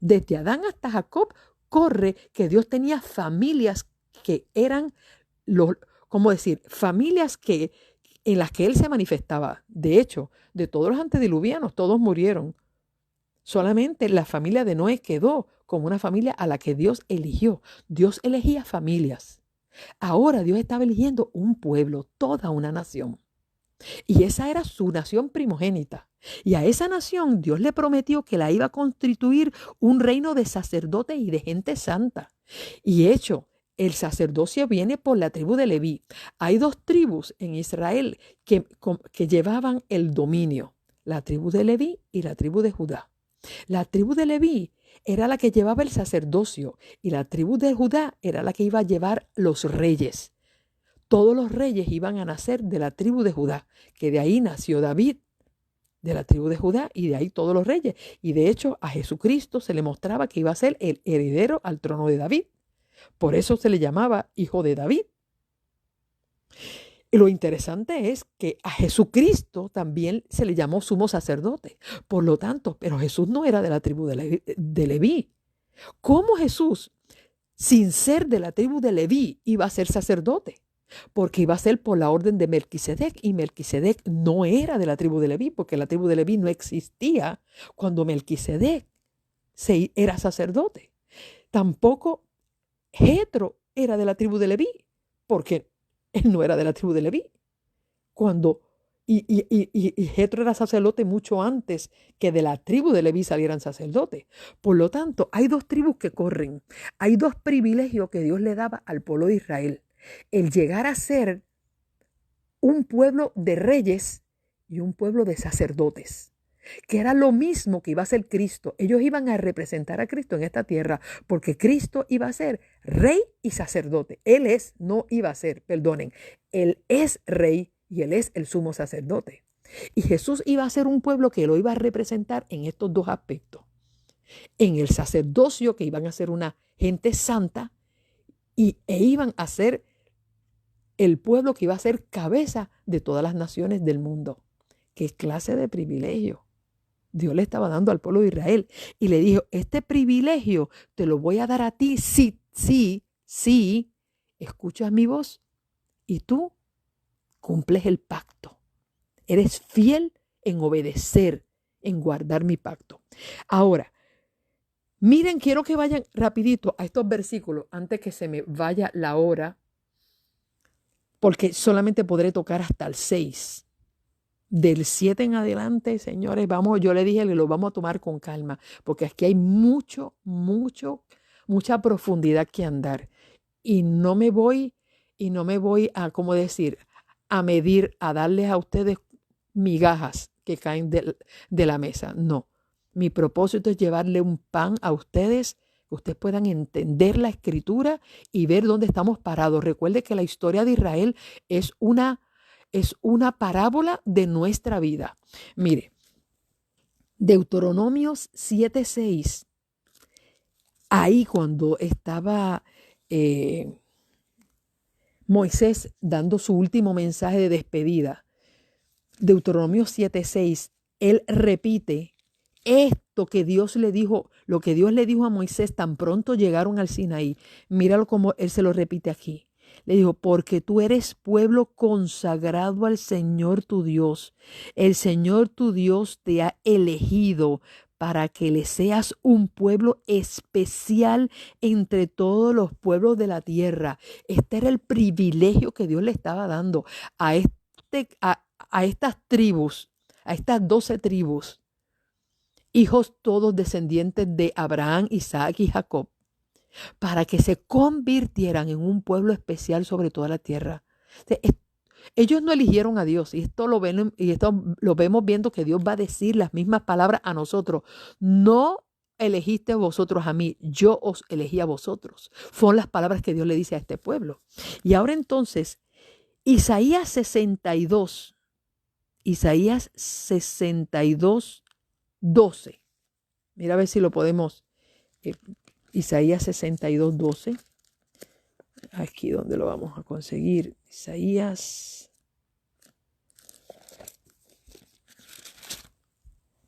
Desde Adán hasta Jacob corre que Dios tenía familias que eran ¿cómo decir? Familias en las que él se manifestaba. De hecho, de todos los antediluvianos, todos murieron. Solamente la familia de Noé quedó como una familia a la que Dios eligió. Dios elegía familias. Ahora Dios estaba eligiendo un pueblo, toda una nación. Y esa era su nación primogénita. Y a esa nación Dios le prometió que la iba a constituir un reino de sacerdotes y de gente santa. Y hecho, el sacerdocio viene por la tribu de Leví. Hay dos tribus en Israel que llevaban el dominio, la tribu de Leví y la tribu de Judá. La tribu de Leví era la que llevaba el sacerdocio y la tribu de Judá era la que iba a llevar los reyes. Todos los reyes iban a nacer de la tribu de Judá, que de ahí nació David, de la tribu de Judá, y de ahí todos los reyes. Y de hecho a Jesucristo se le mostraba que iba a ser el heredero al trono de David. Por eso se le llamaba hijo de David. Y lo interesante es que a Jesucristo también se le llamó sumo sacerdote. Por lo tanto, pero Jesús no era de la tribu de Leví. ¿Cómo Jesús, sin ser de la tribu de Leví, iba a ser sacerdote? Porque iba a ser por la orden de Melquisedec, y Melquisedec no era de la tribu de Leví, porque la tribu de Leví no existía cuando Melquisedec era sacerdote. Tampoco Jetro era de la tribu de Leví, porque él no era de la tribu de Leví. Y Jetro era sacerdote mucho antes que de la tribu de Leví salieran sacerdotes. Por lo tanto, hay dos tribus que corren. Hay dos privilegios que Dios le daba al pueblo de Israel. El llegar a ser un pueblo de reyes y un pueblo de sacerdotes, que era lo mismo que iba a ser Cristo. Ellos iban a representar a Cristo en esta tierra, porque Cristo iba a ser rey y sacerdote. Él es rey y él es el sumo sacerdote. Y Jesús iba a ser un pueblo que lo iba a representar en estos dos aspectos. En el sacerdocio, que iban a ser una gente santa, e iban a ser el pueblo que iba a ser cabeza de todas las naciones del mundo. ¿Qué clase de privilegio Dios le estaba dando al pueblo de Israel? Y le dijo, este privilegio te lo voy a dar a ti si escuchas mi voz y tú cumples el pacto. Eres fiel en obedecer, en guardar mi pacto. Ahora, miren, quiero que vayan rapidito a estos versículos antes que se me vaya la hora, porque solamente podré tocar hasta el 6. Del 7 en adelante, señores, yo le dije que lo vamos a tomar con calma, porque aquí hay mucha profundidad que andar. Y no me voy a, ¿cómo decir?, a medir, a darles a ustedes migajas que caen de la mesa. No, mi propósito es llevarle un pan a ustedes, que ustedes puedan entender la escritura y ver dónde estamos parados. Recuerde que la historia de Israel es una parábola de nuestra vida. Mire, Deuteronomios 7:6, ahí cuando estaba Moisés dando su último mensaje de despedida, Deuteronomio 7:6, él repite esto que Dios le dijo, lo que Dios le dijo a Moisés tan pronto llegaron al Sinaí. Míralo como él se lo repite aquí. Le dijo, porque tú eres pueblo consagrado al Señor tu Dios. El Señor tu Dios te ha elegido para que le seas un pueblo especial entre todos los pueblos de la tierra. Este era el privilegio que Dios le estaba dando a estas tribus, a estas 12 tribus, hijos todos descendientes de Abraham, Isaac y Jacob, para que se convirtieran en un pueblo especial sobre toda la tierra. Ellos no eligieron a Dios, y esto lo vemos viendo que Dios va a decir las mismas palabras a nosotros. No elegiste vosotros a mí, yo os elegí a vosotros. Fueron las palabras que Dios le dice a este pueblo. Y ahora entonces, Isaías 62, 12. Mira a ver si lo podemos. Isaías 62, 12. Aquí donde lo vamos a conseguir. Isaías.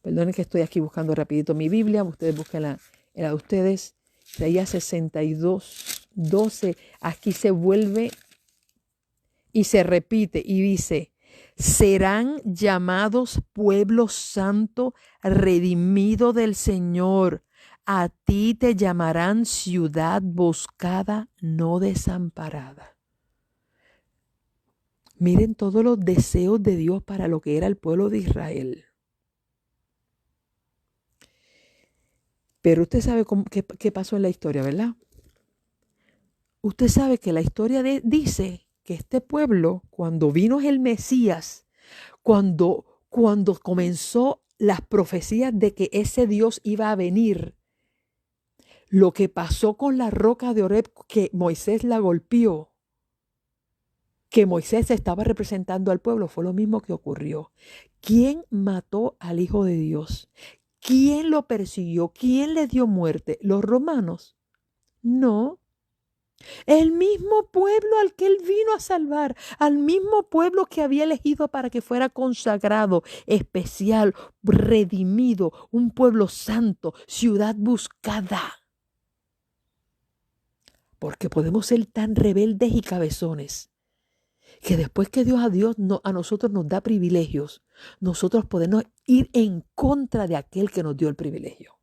Perdonen que estoy aquí buscando rapidito mi Biblia. Ustedes busquen la de ustedes. Isaías 62, 12, aquí se vuelve y se repite y dice, serán llamados pueblo santo, redimido del Señor. A ti te llamarán ciudad buscada, no desamparada. Miren todos los deseos de Dios para lo que era el pueblo de Israel. Pero usted sabe qué pasó en la historia, ¿verdad? Usted sabe que la historia dice que este pueblo, cuando vino el Mesías, cuando comenzó las profecías de que ese Dios iba a venir, lo que pasó con la roca de Oreb, que Moisés la golpeó, que Moisés estaba representando al pueblo, fue lo mismo que ocurrió. ¿Quién mató al Hijo de Dios? ¿Quién lo persiguió? ¿Quién le dio muerte? ¿Los romanos? No. El mismo pueblo al que él vino a salvar, al mismo pueblo que había elegido para que fuera consagrado, especial, redimido, un pueblo santo, ciudad buscada. Porque podemos ser tan rebeldes y cabezones que después que Dios a nosotros nos da privilegios, nosotros podemos ir en contra de aquel que nos dio el privilegio.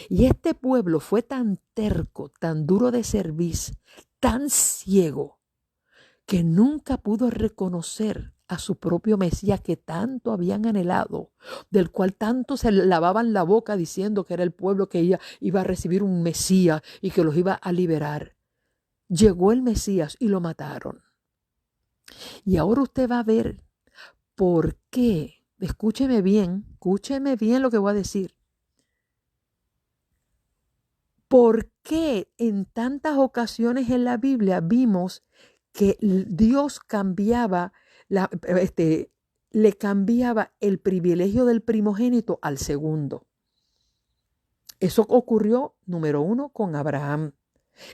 Y este pueblo fue tan terco, tan duro de cerviz, tan ciego, que nunca pudo reconocer a su propio Mesías que tanto habían anhelado, del cual tanto se lavaban la boca diciendo que era el pueblo que iba a recibir un Mesías y que los iba a liberar. Llegó el Mesías y lo mataron. Y ahora usted va a ver por qué. Escúcheme bien lo que voy a decir. ¿Por qué en tantas ocasiones en la Biblia vimos que Dios le cambiaba el privilegio del primogénito al segundo? Eso ocurrió, número 1, con Abraham.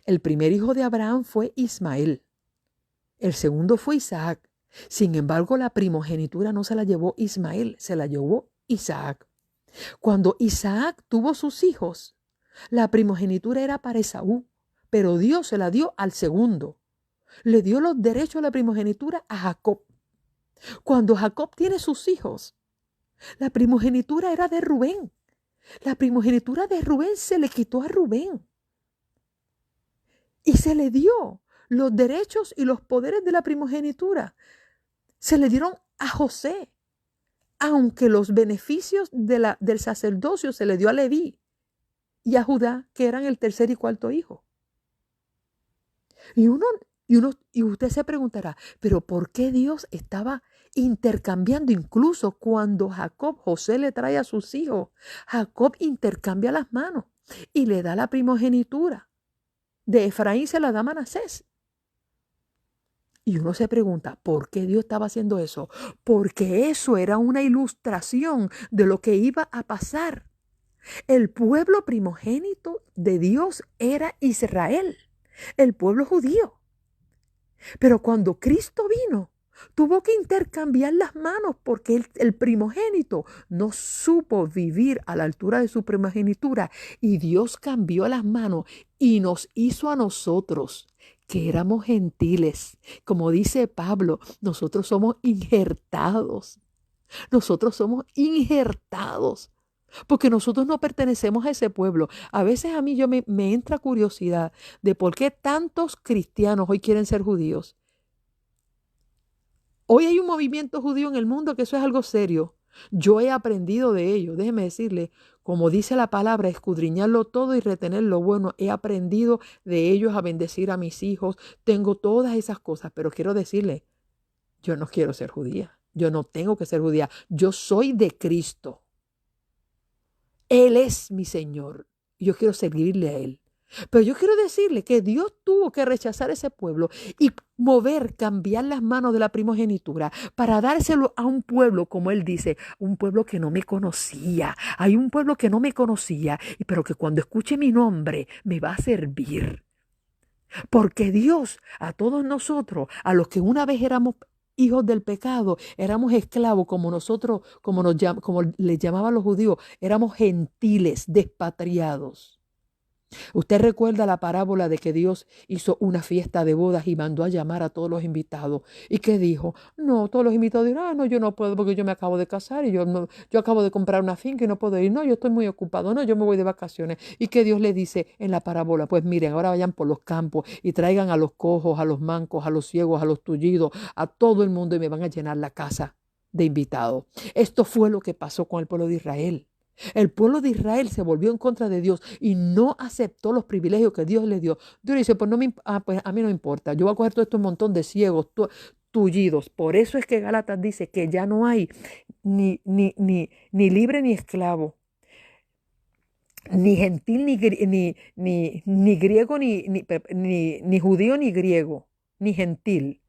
El primer hijo de Abraham fue Ismael. El segundo fue Isaac. Sin embargo, la primogenitura no se la llevó Ismael, se la llevó Isaac. Cuando Isaac tuvo sus hijos, la primogenitura era para Esaú, pero Dios se la dio al segundo. Le dio los derechos de la primogenitura a Jacob. Cuando Jacob tiene sus hijos, la primogenitura era de Rubén. La primogenitura de Rubén se le quitó a Rubén. Y se le dio los derechos y los poderes de la primogenitura. Se le dieron a José, aunque los beneficios del sacerdocio se le dio a Leví y a Judá, que eran el tercer y cuarto hijo. Y usted se preguntará, ¿pero por qué Dios estaba intercambiando? Incluso cuando José le trae a sus hijos, Jacob intercambia las manos y le da la primogenitura. De Efraín se la da Manasés. Y uno se pregunta, ¿por qué Dios estaba haciendo eso? Porque eso era una ilustración de lo que iba a pasar. El pueblo primogénito de Dios era Israel, el pueblo judío. Pero cuando Cristo vino, tuvo que intercambiar las manos porque el primogénito no supo vivir a la altura de su primogenitura y Dios cambió las manos y nos hizo a nosotros, que éramos gentiles. Como dice Pablo, nosotros somos injertados. Nosotros somos injertados. Porque nosotros no pertenecemos a ese pueblo. A veces a mí me entra curiosidad de por qué tantos cristianos hoy quieren ser judíos. Hoy hay un movimiento judío en el mundo que eso es algo serio. Yo he aprendido de ello. Déjeme decirle, como dice la palabra, escudriñarlo todo y retener lo bueno. He aprendido de ellos a bendecir a mis hijos. Tengo todas esas cosas, pero quiero decirle, yo no quiero ser judía. Yo no tengo que ser judía. Yo soy de Cristo. Él es mi Señor. Yo quiero servirle a Él. Pero yo quiero decirle que Dios tuvo que rechazar ese pueblo y cambiar las manos de la primogenitura para dárselo a un pueblo, como Él dice, un pueblo que no me conocía. Hay un pueblo que no me conocía, pero que cuando escuche mi nombre me va a servir. Porque Dios a todos nosotros, a los que una vez éramos hijos del pecado, éramos esclavos como nosotros, como les llamaban los judíos, éramos gentiles, despatriados. Usted recuerda la parábola de que Dios hizo una fiesta de bodas y mandó a llamar a todos los invitados. ¿Y qué dijo? No, todos los invitados dijeron, no, yo no puedo porque yo me acabo de casar y yo acabo de comprar una finca y no puedo ir. No, yo estoy muy ocupado. No, yo me voy de vacaciones. ¿Y qué Dios le dice en la parábola? Pues miren, ahora vayan por los campos y traigan a los cojos, a los mancos, a los ciegos, a los tullidos, a todo el mundo y me van a llenar la casa de invitados. Esto fue lo que pasó con el pueblo de Israel. El pueblo de Israel se volvió en contra de Dios y no aceptó los privilegios que Dios le dio. Dios dice, pues, pues a mí no me importa, yo voy a coger todo este montón de ciegos, tullidos. Por eso es que Gálatas dice que ya no hay ni libre ni esclavo, ni gentil ni griego, ni judío ni griego, ni gentil,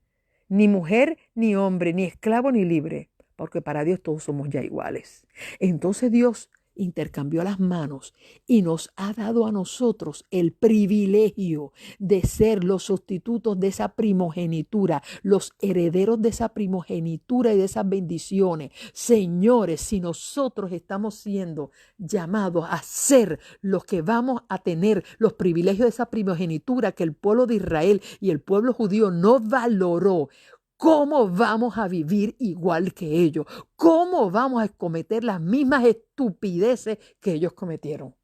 ni mujer ni hombre, ni esclavo ni libre, porque para Dios todos somos ya iguales. Entonces Dios intercambió las manos y nos ha dado a nosotros el privilegio de ser los sustitutos de esa primogenitura, los herederos de esa primogenitura y de esas bendiciones. Señores, si nosotros estamos siendo llamados a ser los que vamos a tener los privilegios de esa primogenitura que el pueblo de Israel y el pueblo judío no valoró, ¿cómo vamos a vivir igual que ellos? ¿Cómo vamos a cometer las mismas estupideces que ellos cometieron?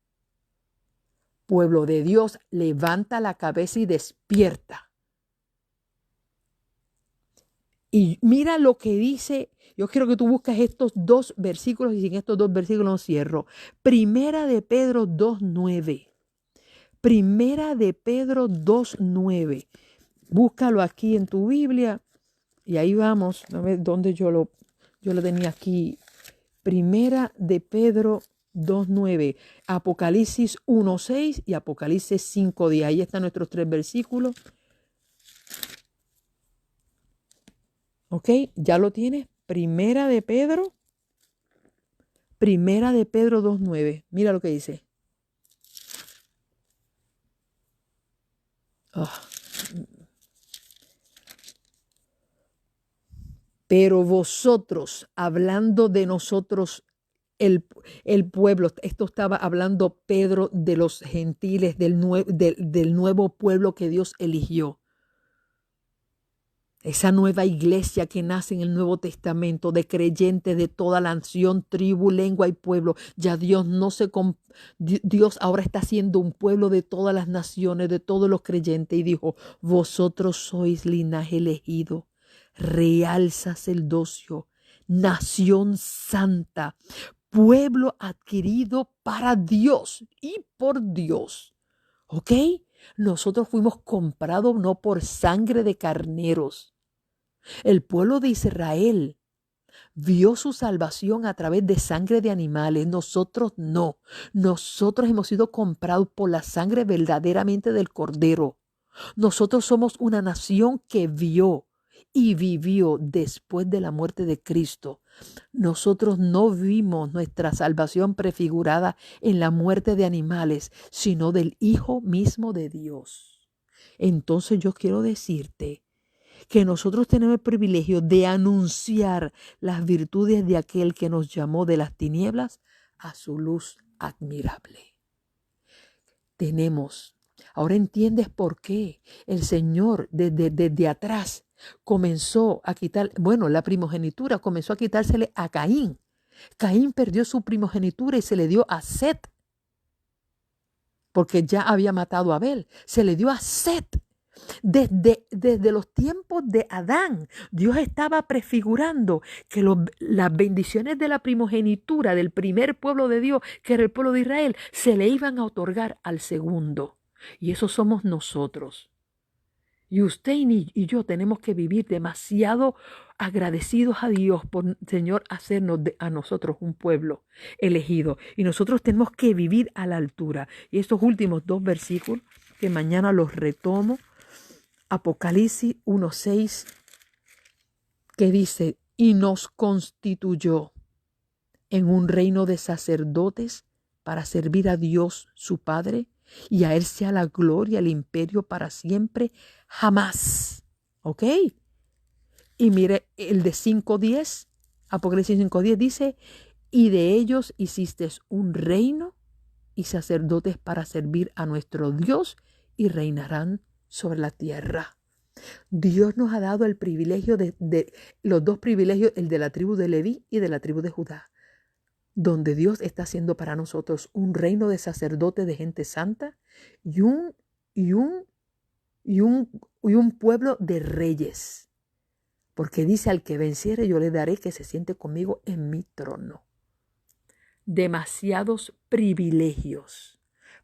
Pueblo de Dios, levanta la cabeza y despierta. Y mira lo que dice, yo quiero que tú busques estos dos versículos y sin estos dos versículos no cierro. Primera de Pedro 2:9. Primera de Pedro 2:9. Búscalo aquí en tu Biblia. Y ahí vamos, a ver dónde yo lo tenía aquí. Primera de Pedro 2:9, Apocalipsis 1:6 y Apocalipsis 5:10. Ahí están nuestros tres versículos. ¿Ok? ¿Ya lo tienes? Primera de Pedro 2:9. Mira lo que dice. Pero vosotros, hablando de nosotros, el pueblo, esto estaba hablando Pedro de los gentiles, del nuevo pueblo que Dios eligió. Esa nueva iglesia que nace en el Nuevo Testamento, de creyentes de toda la nación, tribu, lengua y pueblo. Ya Dios Dios ahora está haciendo un pueblo de todas las naciones, de todos los creyentes, y dijo, vosotros sois linaje elegido, real sacerdocio, nación santa, pueblo adquirido para Dios y por Dios. ¿Ok? Nosotros fuimos comprados no por sangre de carneros. El pueblo de Israel vio su salvación a través de sangre de animales. Nosotros no. Nosotros hemos sido comprados por la sangre verdaderamente del Cordero. Nosotros somos una nación que vio y vivió después de la muerte de Cristo. Nosotros no vimos nuestra salvación prefigurada en la muerte de animales, sino del Hijo mismo de Dios. Entonces yo quiero decirte que nosotros tenemos el privilegio de anunciar las virtudes de aquel que nos llamó de las tinieblas a su luz admirable. Ahora entiendes por qué el Señor desde atrás comenzó a quitar, la primogenitura comenzó a quitársele a Caín. Caín perdió su primogenitura y se le dio a Set, porque ya había matado a Abel. Se le dio a Set. Desde los tiempos de Adán, Dios estaba prefigurando que las bendiciones de la primogenitura del primer pueblo de Dios, que era el pueblo de Israel, se le iban a otorgar al segundo. Y eso somos nosotros. Y usted y yo tenemos que vivir demasiado agradecidos a Dios por, Señor, hacernos a nosotros un pueblo elegido. Y nosotros tenemos que vivir a la altura. Y estos últimos dos versículos, que mañana los retomo, Apocalipsis 1:6, que dice, y nos constituyó en un reino de sacerdotes para servir a Dios su Padre, y a Él sea la gloria, el imperio para siempre, jamás. ¿Ok? Y mire, el de 5:10, Apocalipsis 5:10 dice, y de ellos hiciste un reino y sacerdotes para servir a nuestro Dios y reinarán sobre la tierra. Dios nos ha dado el privilegio de los dos privilegios, el de la tribu de Leví y de la tribu de Judá, donde Dios está haciendo para nosotros un reino de sacerdotes, de gente santa y un pueblo de reyes. Porque dice: al que venciere yo le daré que se siente conmigo en mi trono. Demasiados privilegios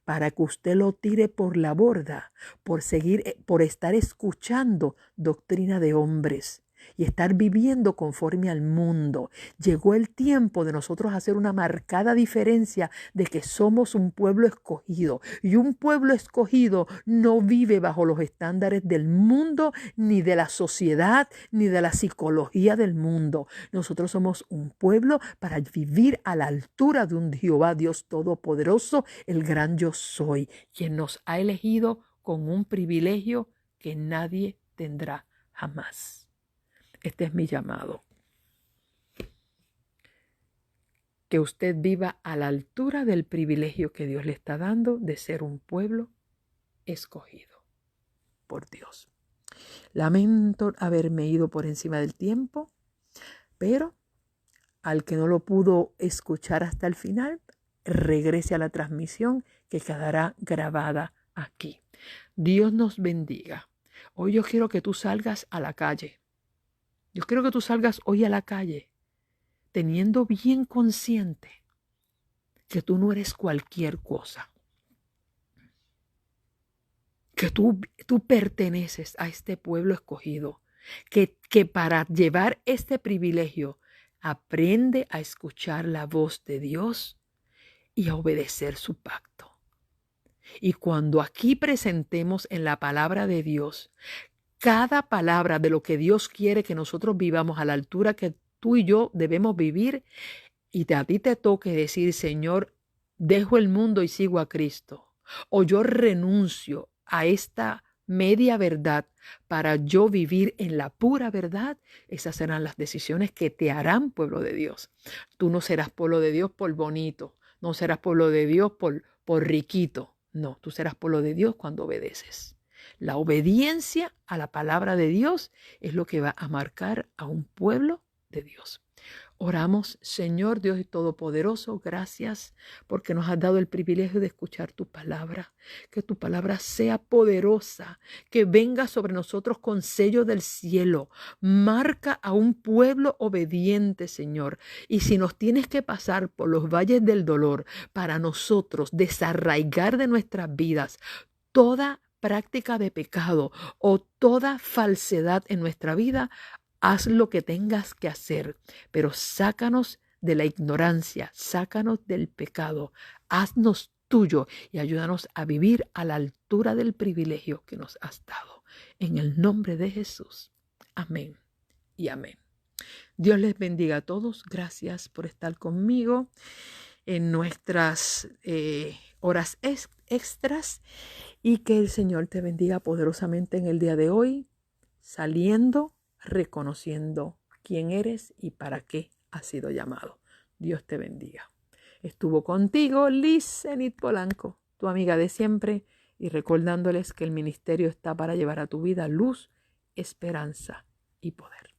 para que usted lo tire por la borda, por estar escuchando doctrina de hombres y estar viviendo conforme al mundo. Llegó el tiempo de nosotros hacer una marcada diferencia de que somos un pueblo escogido. Y un pueblo escogido no vive bajo los estándares del mundo, ni de la sociedad, ni de la psicología del mundo. Nosotros somos un pueblo para vivir a la altura de un Jehová Dios Todopoderoso, el gran yo soy, quien nos ha elegido con un privilegio que nadie tendrá jamás. Este es mi llamado. Que usted viva a la altura del privilegio que Dios le está dando de ser un pueblo escogido por Dios. Lamento haberme ido por encima del tiempo, pero al que no lo pudo escuchar hasta el final, regrese a la transmisión que quedará grabada aquí. Dios nos bendiga. Hoy yo quiero que tú salgas a la calle. Yo quiero que tú salgas hoy a la calle teniendo bien consciente que tú no eres cualquier cosa. Que tú perteneces a este pueblo escogido. Que para llevar este privilegio aprende a escuchar la voz de Dios y a obedecer su pacto. Y cuando aquí presentemos en la palabra de Dios cada palabra de lo que Dios quiere que nosotros vivamos a la altura que tú y yo debemos vivir, y a ti te toque decir: Señor, dejo el mundo y sigo a Cristo, o yo renuncio a esta media verdad para yo vivir en la pura verdad, esas serán las decisiones que te harán pueblo de Dios. Tú no serás pueblo de Dios por bonito, no serás pueblo de Dios por riquito, no, tú serás pueblo de Dios cuando obedeces. La obediencia a la palabra de Dios es lo que va a marcar a un pueblo de Dios. Oramos: Señor Dios Todopoderoso, gracias porque nos has dado el privilegio de escuchar tu palabra. Que tu palabra sea poderosa, que venga sobre nosotros con sello del cielo. Marca a un pueblo obediente, Señor. Y si nos tienes que pasar por los valles del dolor para nosotros desarraigar de nuestras vidas toda práctica de pecado o toda falsedad en nuestra vida, haz lo que tengas que hacer, pero sácanos de la ignorancia, sácanos del pecado, haznos tuyo y ayúdanos a vivir a la altura del privilegio que nos has dado. En el nombre de Jesús. Amén y amén. Dios les bendiga a todos. Gracias por estar conmigo en nuestras horas extras, y que el Señor te bendiga poderosamente en el día de hoy, saliendo, reconociendo quién eres y para qué has sido llamado. Dios te bendiga. Estuvo contigo Liz Zenit Polanco, tu amiga de siempre, y recordándoles que el ministerio está para llevar a tu vida luz, esperanza y poder.